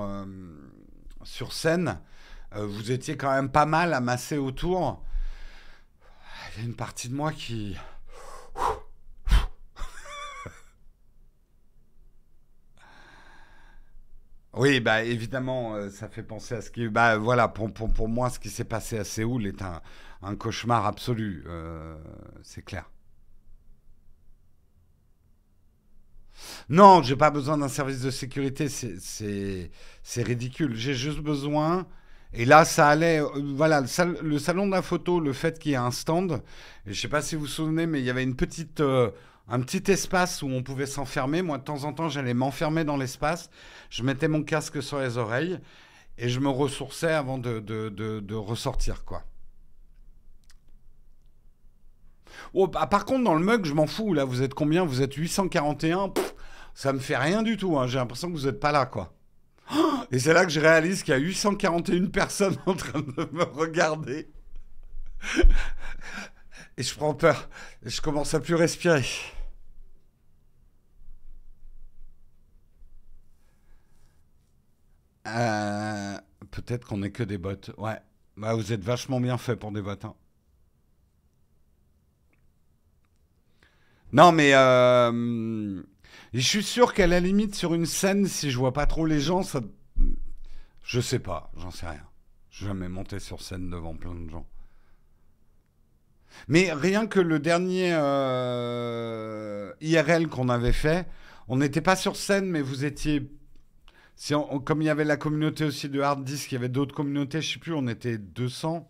A: scène, vous étiez quand même pas mal amassés autour. Il y a une partie de moi qui... Oui, bah évidemment, ça fait penser à ce qui... Bah voilà, pour moi, ce qui s'est passé à Séoul est un cauchemar absolu, c'est clair. Non, j'ai pas besoin d'un service de sécurité, c'est ridicule. J'ai juste besoin... Et là, ça allait... voilà, le salon de la photo, le fait qu'il y ait un stand, et je sais pas si vous vous souvenez, mais il y avait un petit espace où on pouvait s'enfermer. Moi, de temps en temps, j'allais m'enfermer dans l'espace. Je mettais mon casque sur les oreilles et je me ressourçais avant de ressortir, quoi. Oh, bah, par contre, dans le mug, je m'en fous. Là, vous êtes combien? Vous êtes 841. Pff, ça me fait rien du tout, hein. J'ai l'impression que vous n'êtes pas là, quoi. Et c'est là que je réalise qu'il y a 841 personnes en train de me regarder. Et je prends peur. Et je commence à plus respirer. Euh, Peut-être qu'on est que des bots. Ouais. Bah, vous êtes vachement bien fait pour des bots, hein. Non, mais je suis sûr qu'à la limite, sur une scène, si je vois pas trop les gens, ça. Je sais pas, j'en sais rien. Je suis jamais monté sur scène devant plein de gens. Mais rien que le dernier IRL qu'on avait fait, on n'était pas sur scène, mais vous étiez. Si comme il y avait la communauté aussi de hard disk, il y avait d'autres communautés, je sais plus, on était 200.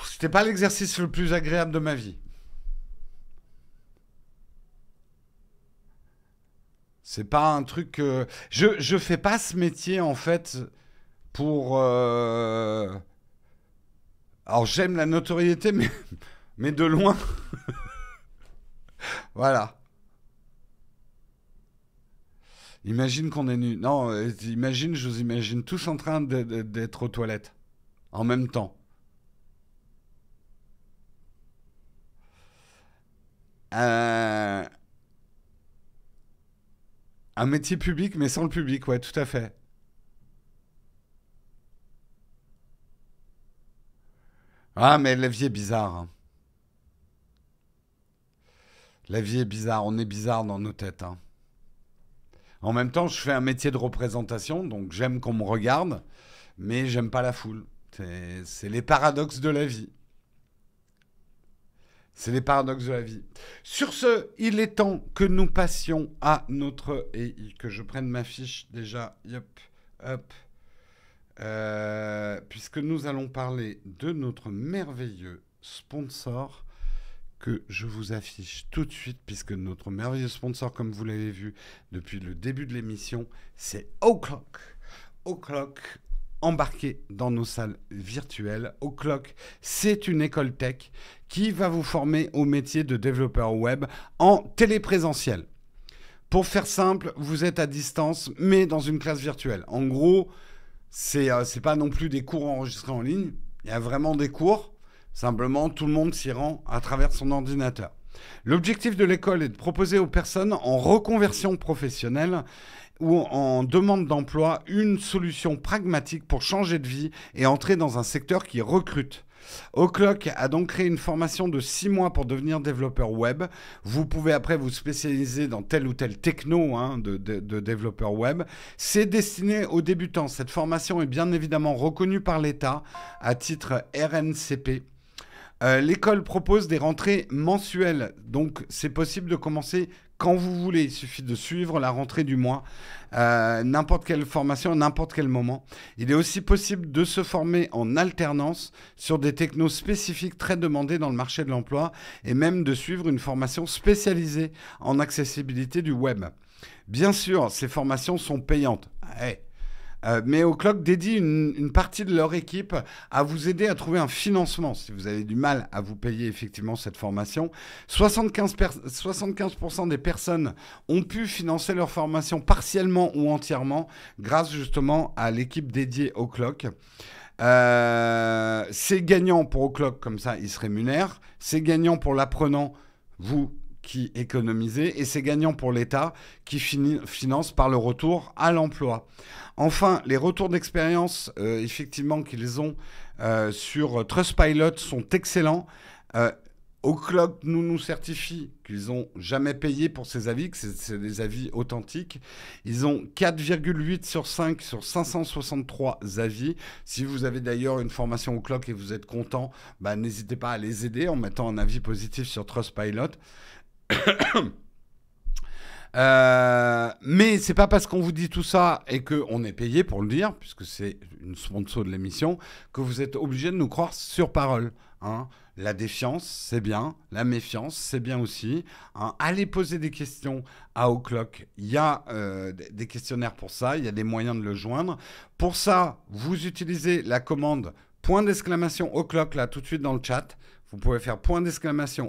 A: C'était pas l'exercice le plus agréable de ma vie. C'est pas un truc que... je fais pas ce métier en fait pour... Alors j'aime la notoriété, mais de loin. Voilà. Imagine qu'on est nu. Non, imagine, je vous imagine tous en train d'être aux toilettes. En même temps. Euh, un métier public, mais sans le public, ouais, tout à fait. Ah, mais la vie est bizarre, hein. La vie est bizarre. On est bizarre dans nos têtes, hein. En même temps, je fais un métier de représentation, donc j'aime qu'on me regarde, mais j'aime pas la foule. C'est les paradoxes de la vie. C'est les paradoxes de la vie. Sur ce, il est temps que nous passions à notre... Et que je prenne ma fiche déjà. Yep, hop. Puisque nous allons parler de notre merveilleux sponsor que je vous affiche tout de suite, puisque notre merveilleux sponsor, comme vous l'avez vu depuis le début de l'émission, c'est O'Clock. O'Clock, embarqué dans nos salles virtuelles. O'Clock, c'est une école tech qui va vous former au métier de développeur web en téléprésentiel. Pour faire simple, vous êtes à distance, mais dans une classe virtuelle. En gros, c'est pas non plus des cours enregistrés en ligne. Il y a vraiment des cours. Simplement, tout le monde s'y rend à travers son ordinateur. L'objectif de l'école est de proposer aux personnes en reconversion professionnelle ou en demande d'emploi une solution pragmatique pour changer de vie et entrer dans un secteur qui recrute. O'Clock a donc créé une formation de 6 mois pour devenir développeur web. Vous pouvez après vous spécialiser dans telle ou telle techno de développeur web. C'est destiné aux débutants. Cette formation est bien évidemment reconnue par l'État à titre RNCP. L'école propose des rentrées mensuelles, donc c'est possible de commencer quand vous voulez. Il suffit de suivre la rentrée du mois, n'importe quelle formation, à n'importe quel moment. Il est aussi possible de se former en alternance sur des technos spécifiques très demandés dans le marché de l'emploi et même de suivre une formation spécialisée en accessibilité du web. Bien sûr, ces formations sont payantes. Ouais. Mais O'Clock dédie une partie de leur équipe à vous aider à trouver un financement si vous avez du mal à vous payer effectivement cette formation. 75% des personnes ont pu financer leur formation partiellement ou entièrement grâce justement à l'équipe dédiée O'Clock. C'est gagnant pour O'Clock, comme ça il se rémunère. C'est gagnant pour l'apprenant, vous qui économisez, et c'est gagnant pour l'État qui finance par le retour à l'emploi. Enfin, les retours d'expérience, effectivement, qu'ils ont sur Trustpilot sont excellents. O'Clock nous certifie qu'ils n'ont jamais payé pour ces avis, que c'est des avis authentiques. Ils ont 4,8 sur 5 sur 563 avis. Si vous avez d'ailleurs une formation O'Clock et vous êtes content, bah, n'hésitez pas à les aider en mettant un avis positif sur Trustpilot. Mais c'est pas parce qu'on vous dit tout ça et qu'on est payé pour le dire, puisque c'est une sponsor de l'émission, que vous êtes obligé de nous croire sur parole. Hein. La défiance, c'est bien. La méfiance, c'est bien aussi. Hein. Allez poser des questions à O'Clock. Il y a des questionnaires pour ça. Il y a des moyens de le joindre. Pour ça, vous utilisez la commande !O'Clock là tout de suite dans le chat. Vous pouvez faire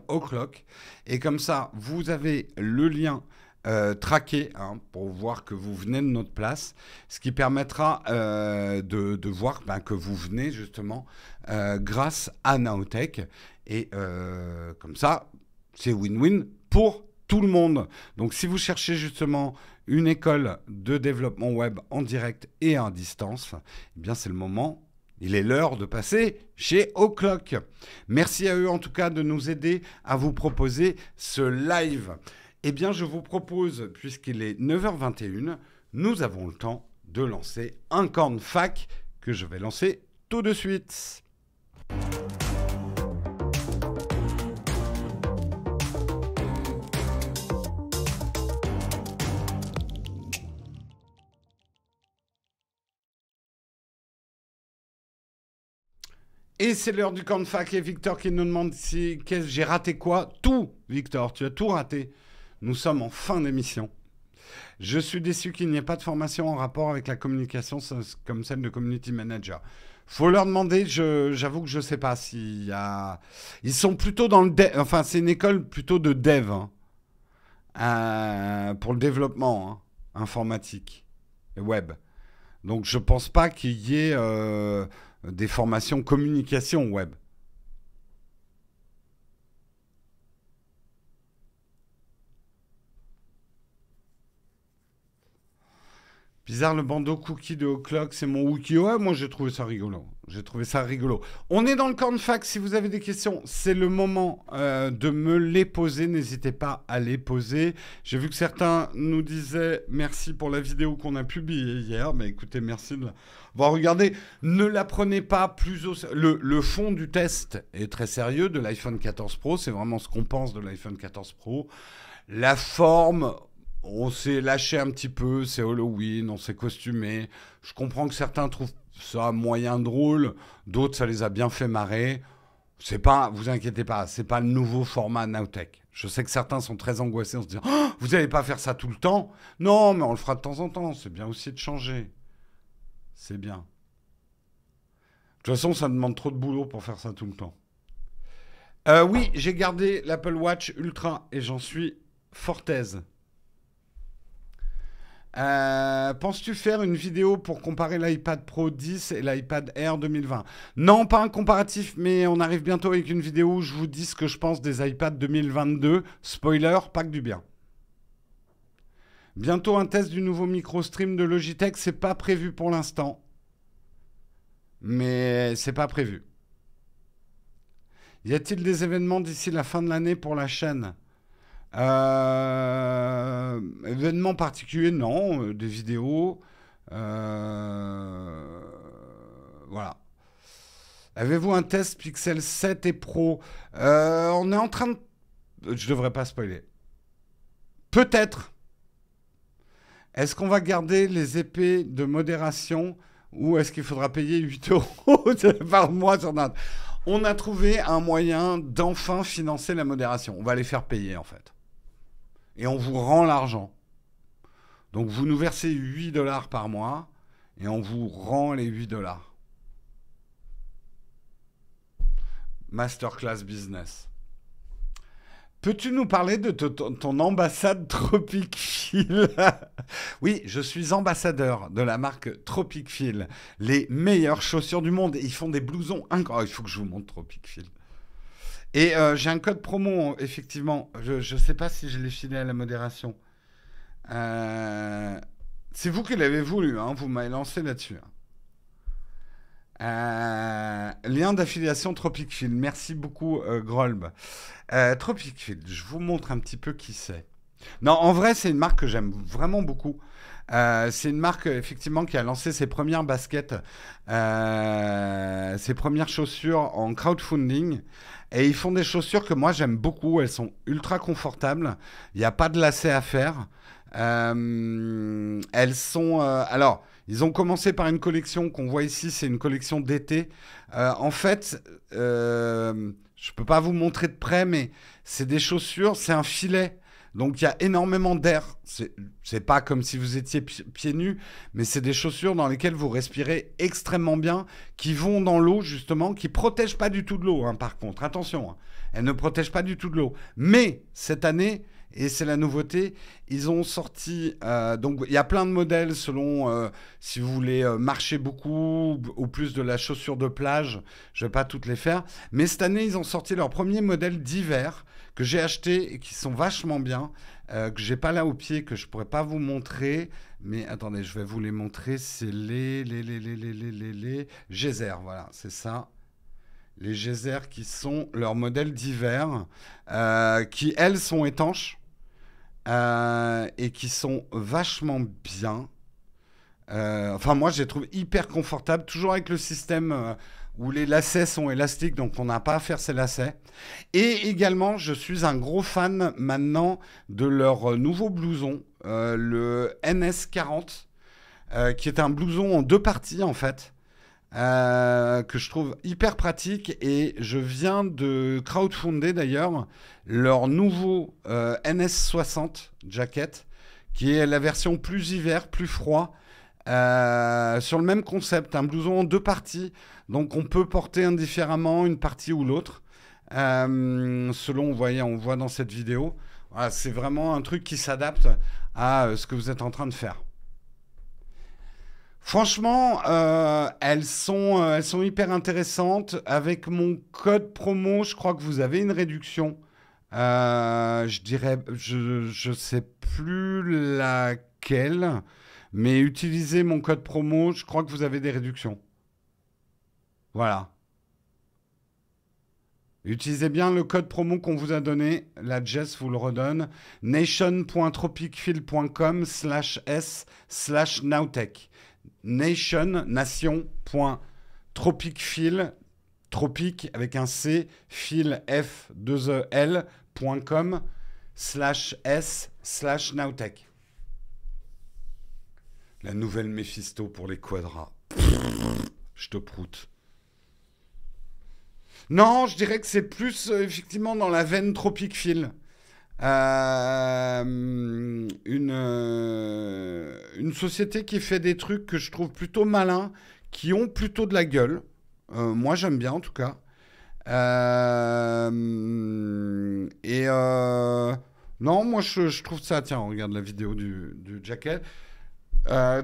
A: !O'Clock. Et comme ça, vous avez le lien traqué pour voir que vous venez de notre place, ce qui permettra de voir que vous venez justement grâce à Naotech. Et comme ça, c'est win-win pour tout le monde. Donc si vous cherchez justement une école de développement web en direct et à distance, eh bien c'est le moment. Il est l'heure de passer chez O'Clock. Merci à eux en tout cas de nous aider à vous proposer ce live. Eh bien je vous propose, puisqu'il est 9h21, nous avons le temps de lancer un corn fac que je vais lancer tout de suite. Et c'est l'heure du corn fac et Victor qui nous demande si j'ai raté quoi. Tout, Victor, tu as tout raté. Nous sommes en fin d'émission. Je suis déçu qu'il n'y ait pas de formation en rapport avec la communication comme celle de Community Manager. Faut leur demander, j'avoue que je ne sais pas s'il y a... Ils sont plutôt dans le dev, enfin c'est une école plutôt de dev, pour le développement informatique et web. Donc je ne pense pas qu'il y ait des formations communication web. Bizarre, le bandeau cookie de O'Clock, c'est mon wiki. Ouais, moi j'ai trouvé ça rigolo. On est dans le corn fac. Si vous avez des questions, c'est le moment de me les poser. N'hésitez pas à les poser. J'ai vu que certains nous disaient merci pour la vidéo qu'on a publiée hier. Mais écoutez, merci de l'avoir regardée. Ne la prenez pas plus au... Le fond du test est très sérieux de l'iPhone 14 Pro. C'est vraiment ce qu'on pense de l'iPhone 14 Pro. La forme... On s'est lâché un petit peu, c'est Halloween, on s'est costumé. Je comprends que certains trouvent ça moyen drôle, d'autres ça les a bien fait marrer. C'est pas, vous inquiétez pas, c'est pas le nouveau format Naotech. Je sais que certains sont très angoissés en se disant oh, vous n'allez pas faire ça tout le temps. Non, mais on le fera de temps en temps, c'est bien aussi de changer. C'est bien. De toute façon, ça demande trop de boulot pour faire ça tout le temps. Oui, j'ai gardé l'Apple Watch Ultra et j'en suis fort aise. Penses-tu faire une vidéo pour comparer l'iPad Pro 10 et l'iPad Air 2020? Non, pas un comparatif, mais on arrive bientôt avec une vidéo où je vous dis ce que je pense des iPads 2022. Spoiler, pas que du bien. Bientôt un test du nouveau micro-stream de Logitech, c'est pas prévu pour l'instant. Mais c'est pas prévu. Y a-t-il des événements d'ici la fin de l'année pour la chaîne? Événements particuliers, non. Des vidéos. Euh, voilà. Avez-vous un test Pixel 7 et Pro? On est en train de... Je devrais pas spoiler. Peut-être. Est-ce qu'on va garder les épées de modération ou est-ce qu'il faudra payer 8 euros par mois sur notre... On a trouvé un moyen d'enfin financer la modération. On va les faire payer en fait. Et on vous rend l'argent. Donc vous nous versez 8 dollars par mois et on vous rend les 8 dollars. Masterclass business. Peux-tu nous parler de ton ambassade Tropic Feel? Oui, je suis ambassadeur de la marque Tropic Feel. Les meilleures chaussures du monde. Ils font des blousons incroyables. Il faut que je vous montre Tropic Feel. Et j'ai un code promo, effectivement. Je ne sais pas si je l'ai filé à la modération. C'est vous qui l'avez voulu, hein, vous m'avez lancé là-dessus. Lien d'affiliation Tropic Feel. Merci beaucoup, Grolb. Tropic Feel, je vous montre un petit peu qui c'est. Non, en vrai, c'est une marque que j'aime vraiment beaucoup. C'est une marque, effectivement, qui a lancé ses premières baskets, ses premières chaussures en crowdfunding. Et ils font des chaussures que moi, j'aime beaucoup. Elles sont ultra confortables. Il n'y a pas de lacets à faire. Elles sont... alors, ils ont commencé par une collection qu'on voit ici. C'est une collection d'été. En fait... je peux pas vous montrer de près, mais c'est des chaussures, c'est un filet. Donc il y a énormément d'air. C'est pas comme si vous étiez pieds nus, mais c'est des chaussures dans lesquelles vous respirez extrêmement bien, qui vont dans l'eau justement, qui protègent pas du tout de l'eau. Hein, par contre, attention, hein, elles ne protègent pas du tout de l'eau. Mais cette année, et c'est la nouveauté, ils ont sorti... donc il y a plein de modèles selon si vous voulez marcher beaucoup ou plus de la chaussure de plage. Je ne vais pas toutes les faire. Mais cette année, ils ont sorti leur premier modèle d'hiver que j'ai acheté et qui sont vachement bien, que j'ai pas là au pied, que je pourrais pas vous montrer. Mais attendez, je vais vous les montrer. C'est les Geyser, voilà, c'est ça. Les Geyser qui sont leurs modèles d'hiver, qui elles sont étanches. Et qui sont vachement bien. Enfin, moi, je les trouve hyper confortables, toujours avec le système où les lacets sont élastiques, donc on n'a pas à faire ces lacets. Et également, je suis un gros fan maintenant de leur nouveau blouson, le NS40, qui est un blouson en 2 parties, en fait. Que je trouve hyper pratique et je viens de crowdfunder d'ailleurs leur nouveau NS60 jacket qui est la version plus hiver, plus froid sur le même concept, un blouson en 2 parties, donc on peut porter indifféremment une partie ou l'autre selon, on voit dans cette vidéo. Voilà, c'est vraiment un truc qui s'adapte à ce que vous êtes en train de faire. Franchement, elles sont hyper intéressantes. Avec mon code promo, je crois que vous avez une réduction. Je dirais, je sais plus laquelle, mais utilisez mon code promo, je crois que vous avez des réductions. Voilà. Utilisez bien le code promo qu'on vous a donné. La Jess vous le redonne. nation.tropicfeel.com/s/nowtech. Nation.tropicfeel, tropic avec un C, fil F 2 E L.com/s/nowtech. La nouvelle Mephisto pour les quadras. Je te proute. Non, je dirais que c'est plus effectivement dans la veine Tropic Feel. Une société qui fait des trucs que je trouve plutôt malins, qui ont plutôt de la gueule. Moi, j'aime bien en tout cas. Non, moi, je trouve ça... Tiens, on regarde la vidéo du jacket.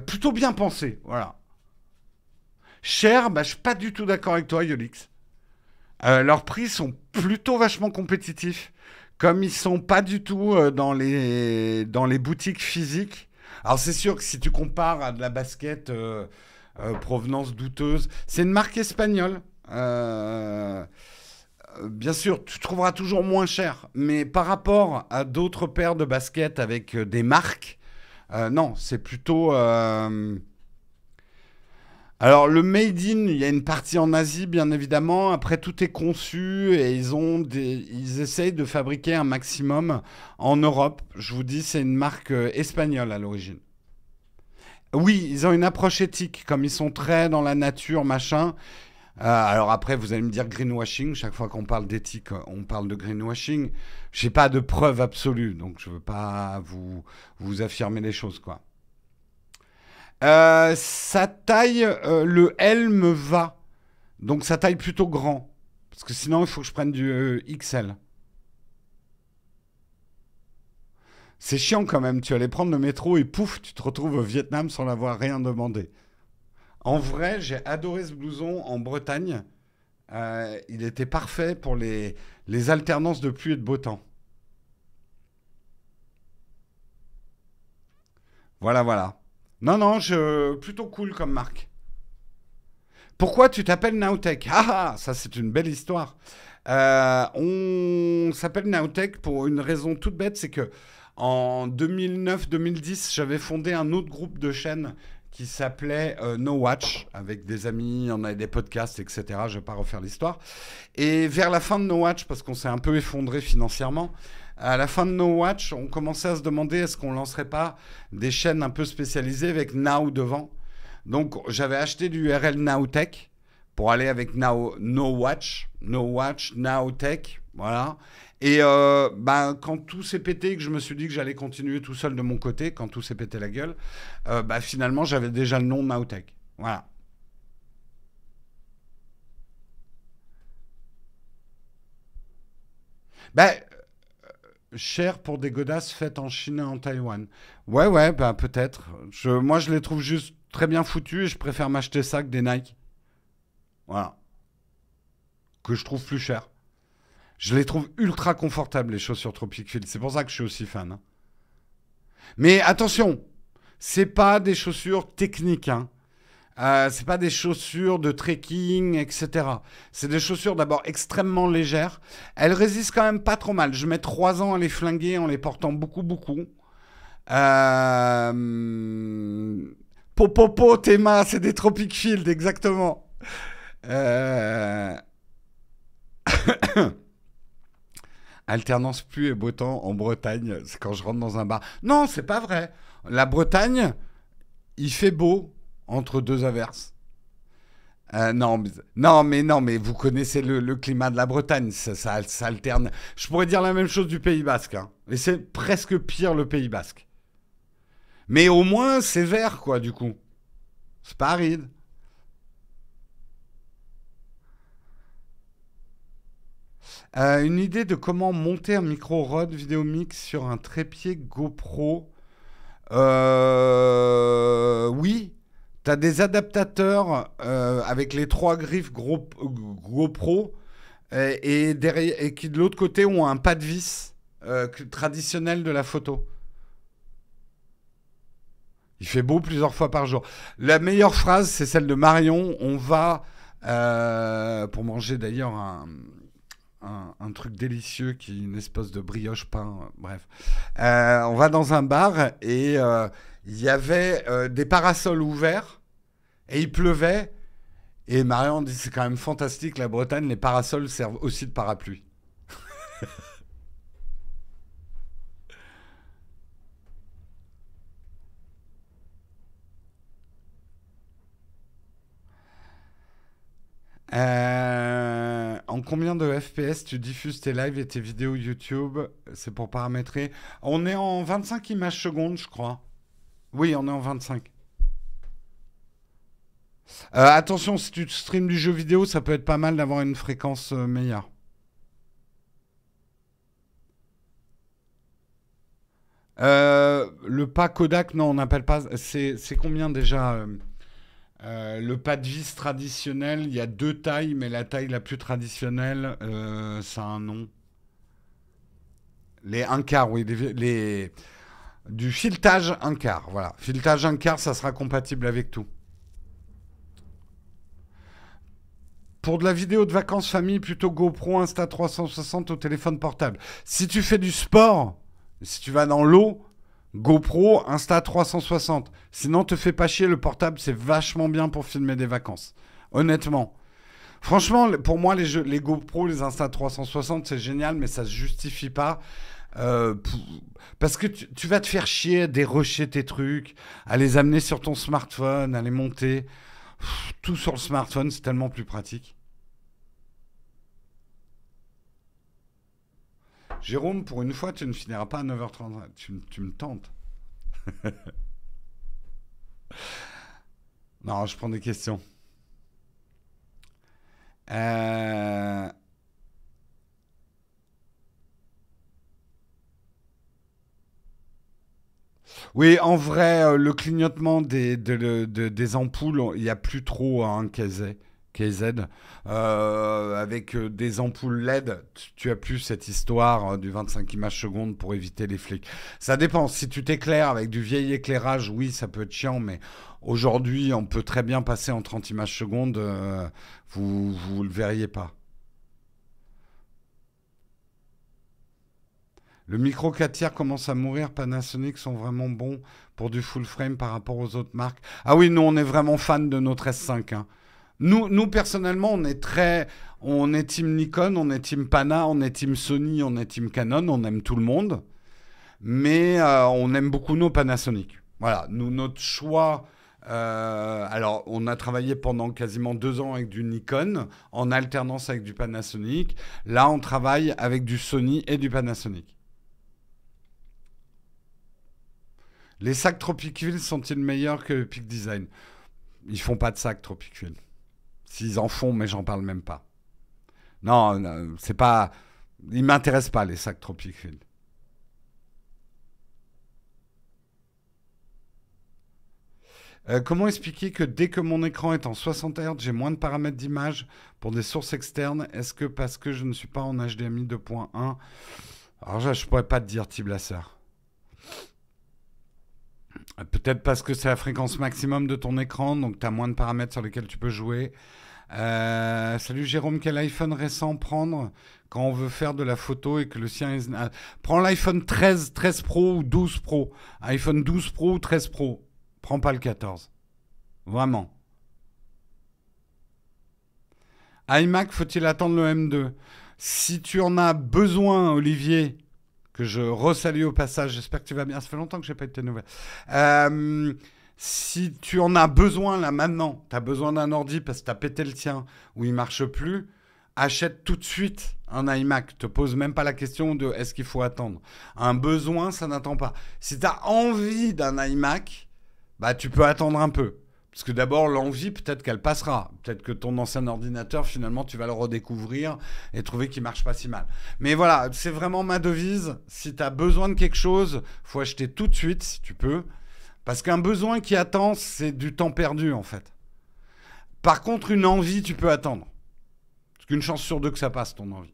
A: Plutôt bien pensé, voilà. Cher, bah, je suis pas du tout d'accord avec toi, Yolix. Leurs prix sont plutôt vachement compétitifs. Comme ils sont pas du tout dans les boutiques physiques. Alors c'est sûr que si tu compares à de la basket provenance douteuse, c'est une marque espagnole. Bien sûr, tu trouveras toujours moins cher, mais par rapport à d'autres paires de baskets avec des marques, non, c'est plutôt. Alors le made in, il y a une partie en Asie, bien évidemment. Après, tout est conçu et ils essayent de fabriquer un maximum en Europe. Je vous dis, c'est une marque espagnole à l'origine. Oui, ils ont une approche éthique, comme ils sont très dans la nature, machin. Alors après, vous allez me dire greenwashing. Chaque fois qu'on parle d'éthique, on parle de greenwashing. J'ai pas de preuve absolue, donc je veux pas vous affirmer les choses, quoi. Sa taille, le L me va. Donc sa taille plutôt grand. Parce que sinon, il faut que je prenne du XL. C'est chiant quand même. Tu allais prendre le métro et pouf, tu te retrouves au Vietnam sans l'avoir rien demandé. En vrai, j'ai adoré ce blouson en Bretagne. Il était parfait pour les alternances de pluie et de beau temps. Voilà, voilà. Non, non, plutôt cool comme marque. Pourquoi tu t'appelles Nowtech? Ah, ça c'est une belle histoire. On s'appelle Nowtech pour une raison toute bête, c'est que en 2009-2010, j'avais fondé un autre groupe de chaînes qui s'appelait No Watch, avec des amis, on avait des podcasts, etc. Je ne vais pas refaire l'histoire. Et vers la fin de No Watch, parce qu'on s'est un peu effondré financièrement, à la fin de No Watch, on commençait à se demander est-ce qu'on lancerait pas des chaînes un peu spécialisées avec Now devant. Donc j'avais acheté du URL Nowtech pour aller avec No Watch, No Watch, Nowtech, voilà. Et bah, quand tout s'est pété, que je me suis dit que j'allais continuer tout seul de mon côté, quand tout s'est pété la gueule, bah, finalement j'avais déjà le nom Nowtech. Voilà. Bah, cher pour des godasses faites en Chine et en Taïwan. Ouais, ouais, bah peut-être. Moi je les trouve juste très bien foutus et je préfère m'acheter ça que des Nike. Voilà. Que je trouve plus cher. Je les trouve ultra confortables, les chaussures Tropic Field. C'est pour ça que je suis aussi fan, hein. Mais attention, c'est pas des chaussures techniques, hein. C'est pas des chaussures de trekking, etc. C'est des chaussures d'abord extrêmement légères. Elles résistent quand même pas trop mal. Je mets 3 ans à les flinguer en les portant beaucoup, beaucoup. Popopo, Théma, c'est des Tropic Field, exactement. Euh, Alternance pluie et beau temps en Bretagne, c'est quand je rentre dans un bar. Non, c'est pas vrai. La Bretagne, il fait beau entre deux averses. Non, non, mais vous connaissez le climat de la Bretagne, ça alterne. Je pourrais dire la même chose du Pays Basque, hein. Et c'est presque pire le Pays Basque. Mais au moins, c'est vert, quoi, du coup. C'est pas aride. Une idée de comment monter un micro Rode Vidéomix sur un trépied GoPro. Oui, tu as des adaptateurs avec les trois griffes GoPro et qui de l'autre côté ont un pas de vis traditionnel de la photo. Il fait beau plusieurs fois par jour. La meilleure phrase, c'est celle de Marion. On va, pour manger d'ailleurs un truc délicieux qui est une espèce de brioche pain, bref. On va dans un bar et il y avait des parasols ouverts et il pleuvait. Et Marion dit c'est quand même fantastique, la Bretagne, les parasols servent aussi de parapluie. En combien de FPS tu diffuses tes lives et tes vidéos YouTube? C'est pour paramétrer. On est en 25 images secondes, je crois. Oui, on est en 25. Attention, si tu streams du jeu vidéo, ça peut être pas mal d'avoir une fréquence meilleure. Le pas Kodak, non, on n'appelle pas. C'est combien déjà le pas de vis traditionnel, il y a deux tailles, mais la taille la plus traditionnelle, ça a un nom. Les un quart, oui. Du filetage un quart, voilà. Filetage un quart, ça sera compatible avec tout. Pour de la vidéo de vacances famille, plutôt GoPro Insta360 au téléphone portable. Si tu fais du sport, si tu vas dans l'eau, GoPro Insta360. Sinon, te fais pas chier, le portable, c'est vachement bien pour filmer des vacances. Honnêtement. Franchement, pour moi, les GoPro, les Insta360, c'est génial, mais ça se justifie pas. Euh, p- Parce que tu vas te faire chier à dérocher tes trucs, à les amener sur ton smartphone, à les monter. Tout sur le smartphone, c'est tellement plus pratique. Jérôme, pour une fois, tu ne finiras pas à 9h30. Tu me tentes. Non, je prends des questions. Euh, Oui, en vrai, le clignotement des ampoules, il n'y a plus trop un KZ. Avec des ampoules LED, tu as plus cette histoire du 25 images secondes pour éviter les flics. Ça dépend. Si tu t'éclaires avec du vieil éclairage, oui, ça peut être chiant, mais aujourd'hui, on peut très bien passer en 30 images secondes. Vous le verriez pas. Le micro 4 tiers commence à mourir. Panasonic sont vraiment bons pour du full frame par rapport aux autres marques. Ah oui, nous, on est vraiment fan de notre S5, hein. Nous, personnellement, on est team Nikon, on est team Pana, on est team Sony, on est team Canon, on aime tout le monde. Mais on aime beaucoup nos Panasonic. Voilà, nous, notre choix. Alors, on a travaillé pendant quasiment 2 ans avec du Nikon, en alternance avec du Panasonic. Là, on travaille avec du Sony et du Panasonic. Les sacs Tropicville sont-ils meilleurs que le Peak Design? Ils font pas de sacs Tropicville. S'ils en font, mais j'en parle même pas. Non, c'est pas. Ils m'intéressent pas les sacs Tropicville. Comment expliquer que dès que mon écran est en 60 Hz, j'ai moins de paramètres d'image pour des sources externes? Est-ce que parce que je ne suis pas en HDMI 2.1? Alors là, je pourrais pas te dire, Tiblasser. Peut-être parce que c'est la fréquence maximum de ton écran, donc tu as moins de paramètres sur lesquels tu peux jouer. Salut Jérôme, quel iPhone récent prendre quand on veut faire de la photo et que le sien est... Prends l'iPhone 13, 13 Pro ou 12 Pro. iPhone 12 Pro ou 13 Pro. Prends pas le 14. Vraiment. iMac, faut-il attendre le M2? Si tu en as besoin, Olivier, que je resalue au passage, j'espère que tu vas bien. Ça fait longtemps que j'ai pas eu de tes nouvelles. Euh, Si tu en as besoin là maintenant, tu as besoin d'un ordi parce que tu as pété le tien ou il marche plus, achète tout de suite un iMac. Te pose même pas la question de est-ce qu'il faut attendre. Un besoin, ça n'attend pas. Si tu as envie d'un iMac, bah tu peux attendre un peu. Parce que d'abord, l'envie, peut-être qu'elle passera. Peut-être que ton ancien ordinateur, finalement, tu vas le redécouvrir et trouver qu'il marche pas si mal. Mais voilà, c'est vraiment ma devise. Si tu as besoin de quelque chose, faut acheter tout de suite, si tu peux. Parce qu'un besoin qui attend, c'est du temps perdu, en fait. Par contre, une envie, tu peux attendre. Parce qu'une chance sur deux que ça passe, ton envie.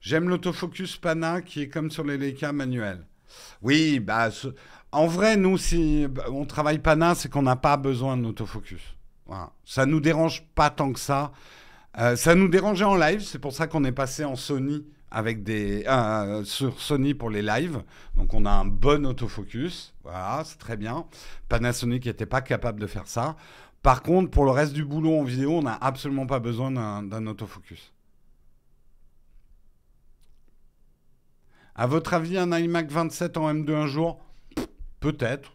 A: J'aime l'autofocus Pana qui est comme sur les Leica manuels. Oui, bah, en vrai, nous, si on travaille Pana, c'est qu'on n'a pas besoin d'autofocus. Voilà. Ça nous dérange pas tant que ça. Ça nous dérangeait en live, c'est pour ça qu'on est passé en Sony avec sur Sony pour les lives. Donc on a un bon autofocus, voilà, c'est très bien. Panasonic n'était pas capable de faire ça. Par contre, pour le reste du boulot en vidéo, on n'a absolument pas besoin d'un autofocus. À votre avis, un iMac 27 en M2 un jour? Peut-être.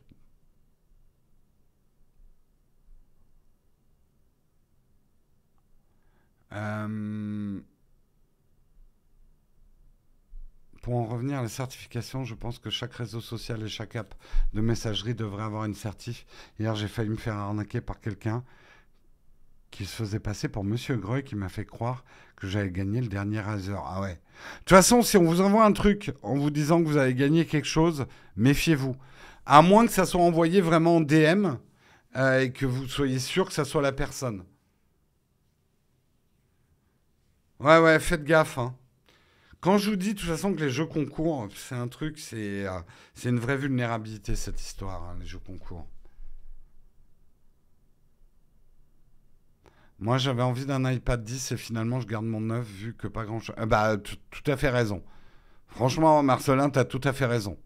A: Euh, Pour en revenir à la certification, je pense que chaque réseau social et chaque app de messagerie devrait avoir une certif. Hier, j'ai failli me faire arnaquer par quelqu'un qui se faisait passer pour Monsieur Greuil qui m'a fait croire que j'avais gagné le dernier Razer. Ah ouais. De toute façon, si on vous envoie un truc en vous disant que vous avez gagné quelque chose, méfiez-vous. À moins que ça soit envoyé vraiment en DM et que vous soyez sûr que ça soit la personne. Ouais, ouais, faites gaffe, hein. Quand je vous dis de toute façon que les jeux concours, c'est un truc, c'est une vraie vulnérabilité cette histoire, hein, les jeux concours. Moi, j'avais envie d'un iPad 10 et finalement, je garde mon 9 vu que pas grand-chose. Bah, tout à fait raison. Franchement, Marcelin, t'as tout à fait raison.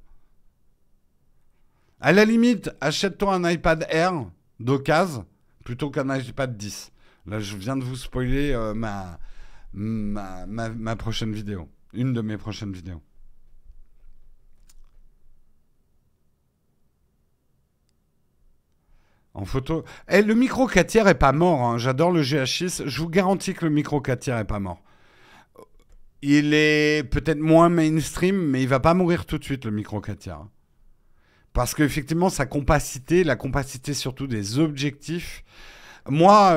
A: À la limite, achète-toi un iPad Air d'occasion plutôt qu'un iPad 10. Là, je viens de vous spoiler ma prochaine vidéo. Une de mes prochaines vidéos. En photo. Eh, le micro 4 tiers est pas mort, hein. J'adore le GH6. Je vous garantis que le micro 4 tiers est pas mort. Il est peut-être moins mainstream, mais il va pas mourir tout de suite, le micro 4 tiers. Parce qu'effectivement, sa compacité, la compacité surtout des objectifs. Moi,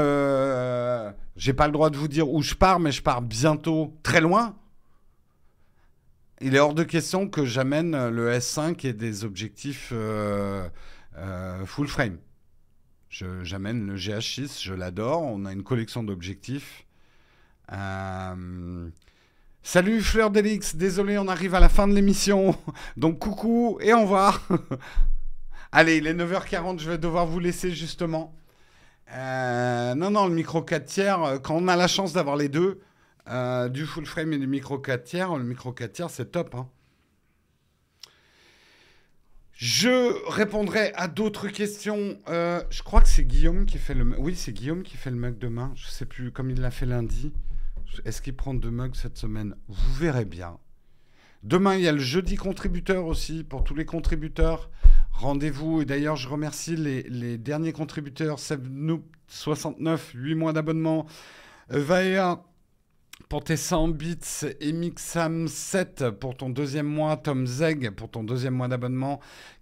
A: j'ai pas le droit de vous dire où je pars, mais je pars bientôt très loin. Il est hors de question que j'amène le S5 et des objectifs full frame. J'amène le GH6, je l'adore. On a une collection d'objectifs. Salut Fleur d'Elix, désolé, on arrive à la fin de l'émission. Donc coucou et au revoir. Allez, il est 9h40, je vais devoir vous laisser justement. Non, le micro 4 tiers, quand on a la chance d'avoir les deux, du full frame et du micro 4 tiers, le micro 4 tiers c'est top. Hein. Je répondrai à d'autres questions. Je crois que c'est Guillaume qui fait le... Oui, c'est Guillaume qui fait le mug demain. Je sais plus, comme il l'a fait lundi. Est-ce qu'il prend 2 mugs cette semaine? Vous verrez bien. Demain, il y a le jeudi contributeur aussi, pour tous les contributeurs. Rendez-vous. Et d'ailleurs, je remercie les derniers contributeurs. Sevnoop69, 8 mois d'abonnement. Vaea, pour tes 100 bits. Emixam7, pour ton 2e mois. Tom Zeg, pour ton 2e mois d'abonnement.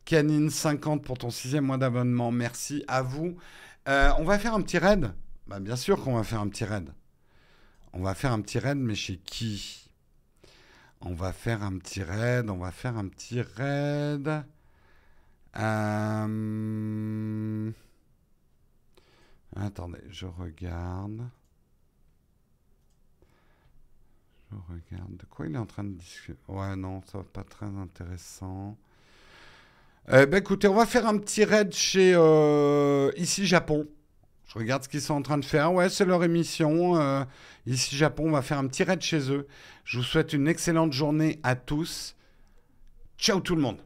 A: Canine50, pour ton 6e mois d'abonnement. Merci à vous. On va faire un petit raid. Bah, bien sûr qu'on va faire un petit raid. On va faire un petit raid, mais chez qui? On va faire un petit raid. Attendez, je regarde. De quoi il est en train de discuter? Ouais, non, ça va pas très intéressant. Écoutez, on va faire un petit raid chez Ici Japon. Je regarde ce qu'ils sont en train de faire. Ouais, c'est leur émission. Ici Japon, on va faire un petit raid chez eux. Je vous souhaite une excellente journée à tous. Ciao tout le monde.